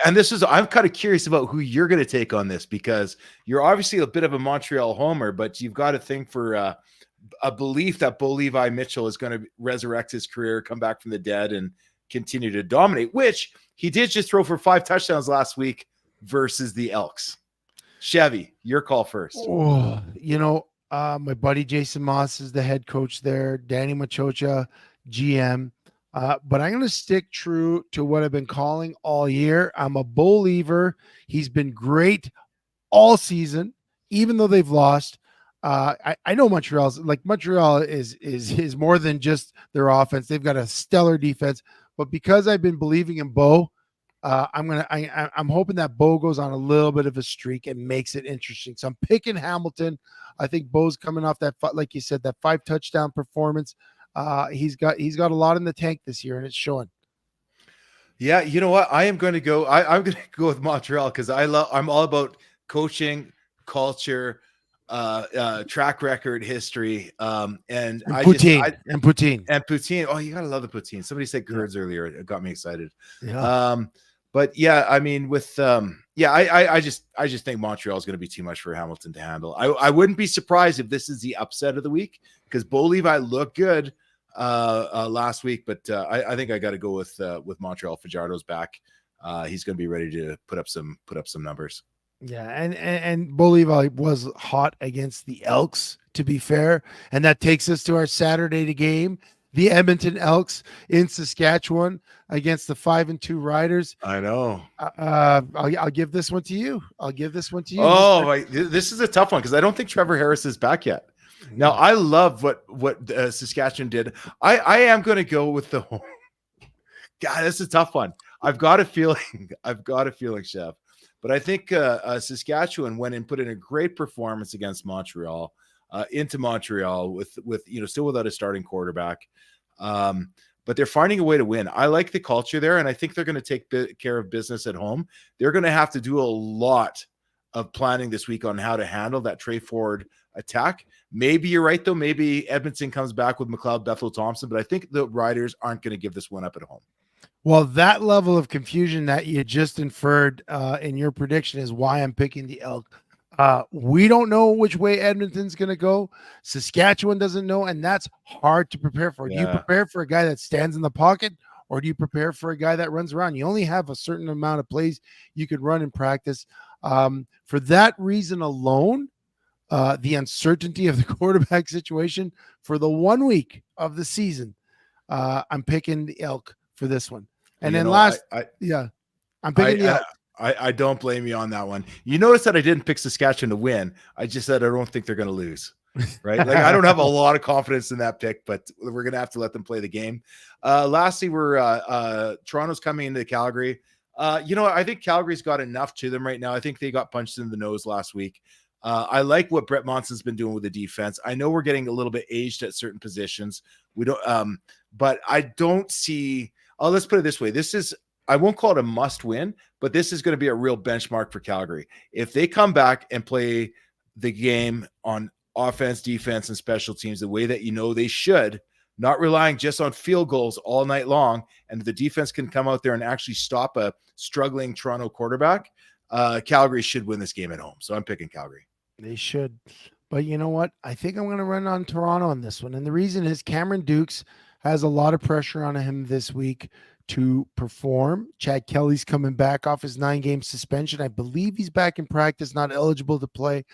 I'm kind of curious about who you're going to take on this, because you're obviously a bit of a Montreal homer, but you've got to think for a belief that Bo Levi Mitchell is going to resurrect his career, come back from the dead, and continue to dominate, which he did just throw for 5 touchdowns last week versus the Elks. Chevy, your call first. Oh, my buddy Jason Moss is the head coach there. Danny Machocha, GM. But I'm going to stick true to what I've been calling all year. I'm a believer. He's been great all season, even though they've lost. I know Montreal is more than just their offense. They've got a stellar defense. But because I've been believing in Bo, I'm hoping that Bo goes on a little bit of a streak and makes it interesting. So I'm picking Hamilton. I think Bo's coming off that, like you said, that 5 touchdown performance. He's got a lot in the tank this year, and it's showing. Yeah, you know what? I'm going to go. I'm going to go with Montreal because I'm all about coaching, culture, track record, history, and And I just poutine. I And poutine. and poutine. Oh, you gotta love the poutine. Somebody said Yeah. curds earlier. It got me excited. Yeah. But yeah, I mean, with yeah, I just think Montreal is going to be too much for Hamilton to handle. I wouldn't be surprised if this is the upset of the week because Bo Levi looked good last week, but I think I got to go with Montreal. Fajardo's back. He's going to be ready to put up some numbers. Yeah, and Bolivar was hot against the Elks, to be fair, and that takes us to our Saturday game, the Edmonton Elks in Saskatchewan against the 5-2 Riders. I know. I'll give this one to you. Oh, this is a tough one because I don't think Trevor Harris is back yet. Now I love what Saskatchewan did. I am going to go with the home. God, this is a tough one. I've got a feeling, Chef. But I think Saskatchewan went and put in a great performance against Montreal, into Montreal with still without a starting quarterback. But they're finding a way to win. I like the culture there, and I think they're going to take care of business at home. They're going to have to do a lot of planning this week on how to handle that Trey Ford attack. Maybe you're right, though. Maybe Edmonton comes back with McLeod Bethel-Thompson, but I think the Riders aren't going to give this one up at home. Well, that level of confusion that you just inferred in your prediction is why I'm picking the Elk. We don't know which way Edmonton's going to go. Saskatchewan doesn't know, and that's hard to prepare for. Yeah. Do you prepare for a guy that stands in the pocket, or do you prepare for a guy that runs around? You only have a certain amount of plays you could run in practice. For that reason alone, the uncertainty of the quarterback situation for the 1 week of the season, I'm picking the Elk for this one. And then I'm picking the Elk. I don't blame you on that one. You notice that I didn't pick Saskatchewan to win. I just said I don't think they're going to lose. Right? Like I don't have a lot of confidence in that pick, but we're going to have to let them play the game. Lastly, we're Toronto's coming into Calgary. I think Calgary's got enough to them right now. I think they got punched in the nose last week. I like what Brett Monson's been doing with the defense. I know we're getting a little bit aged at certain positions. We don't, but I don't see. Oh, let's put it this way. I won't call it a must win, but this is going to be a real benchmark for Calgary. If they come back and play the game on offense, defense, and special teams the way that they should, not relying just on field goals all night long, and the defense can come out there and actually stop a struggling Toronto quarterback, Calgary should win this game at home. So I'm picking Calgary. They should. But you know what? I think I'm going to run on Toronto on this one. And the reason is Cameron Dukes has a lot of pressure on him this week to perform. Chad Kelly's coming back off his 9-game suspension. I believe he's back in practice, not eligible to play.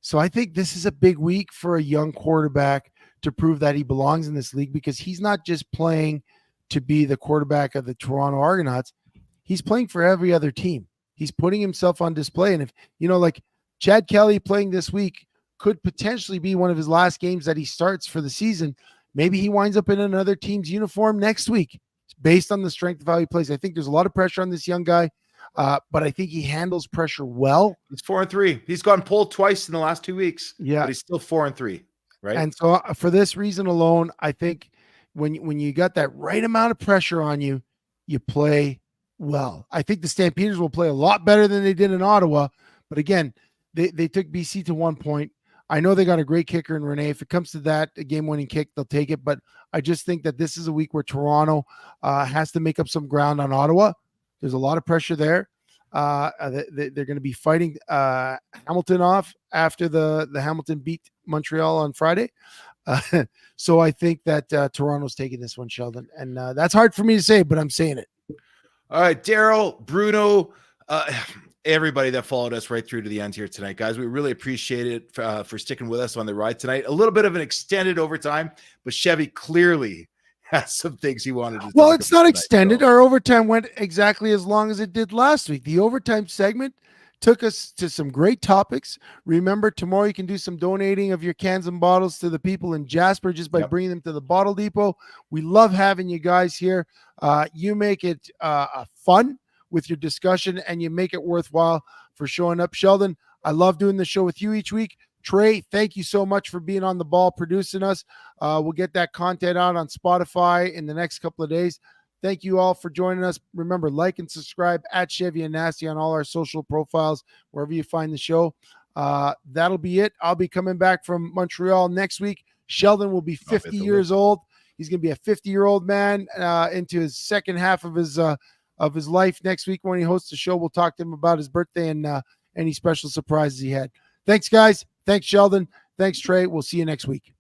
So I think this is a big week for a young quarterback to prove that he belongs in this league, because he's not just playing to be the quarterback of the Toronto Argonauts. He's playing for every other team. He's putting himself on display. And if, like Chad Kelly playing this week could potentially be one of his last games that he starts for the season. Maybe he winds up in another team's uniform next week based on the strength of how he plays. I think there's a lot of pressure on this young guy, but I think he handles pressure well. He's 4-3. He's gotten pulled twice in the last 2 weeks. Yeah, but he's still 4-3, right? And so for this reason alone, I think when you got that right amount of pressure on you, you play well. I think the Stampeders will play a lot better than they did in Ottawa. But again, they took BC to 1 point. I know they got a great kicker in Rene. If it comes to that, a game-winning kick, they'll take it. But I just think that this is a week where Toronto has to make up some ground on Ottawa. There's a lot of pressure there. They're going to be fighting Hamilton off after the Hamilton beat Montreal on Friday. So I think that Toronto's taking this one, Sheldon. And that's hard for me to say, but I'm saying it. All right, Daryl, Bruno, everybody that followed us right through to the end here tonight, guys. We really appreciate it for sticking with us on the ride tonight. A little bit of an extended overtime, but Chevy clearly has some things he wanted to talk about. Well, it's not extended. Our overtime went exactly as long as it did last week. The overtime segment took us to some great topics. Remember, tomorrow you can do some donating of your cans and bottles to the people in Jasper just by bringing them to the Bottle Depot. We love having you guys here. You make it fun with your discussion, and you make it worthwhile for showing up. Sheldon, I love doing the show with you each week. Trey, thank you so much for being on the ball, producing us. We'll get that content out on Spotify in the next couple of days. Thank you all for joining us. Remember, like and subscribe at Chevy and Nasty on all our social profiles, wherever you find the show. That'll be it. I'll be coming back from Montreal next week. Sheldon will be 50 years old. He's going to be a 50-year-old man into his second half of his life next week when he hosts the show. We'll talk to him about his birthday and any special surprises he had. Thanks, guys. Thanks, Sheldon. Thanks, Trey. We'll see you next week.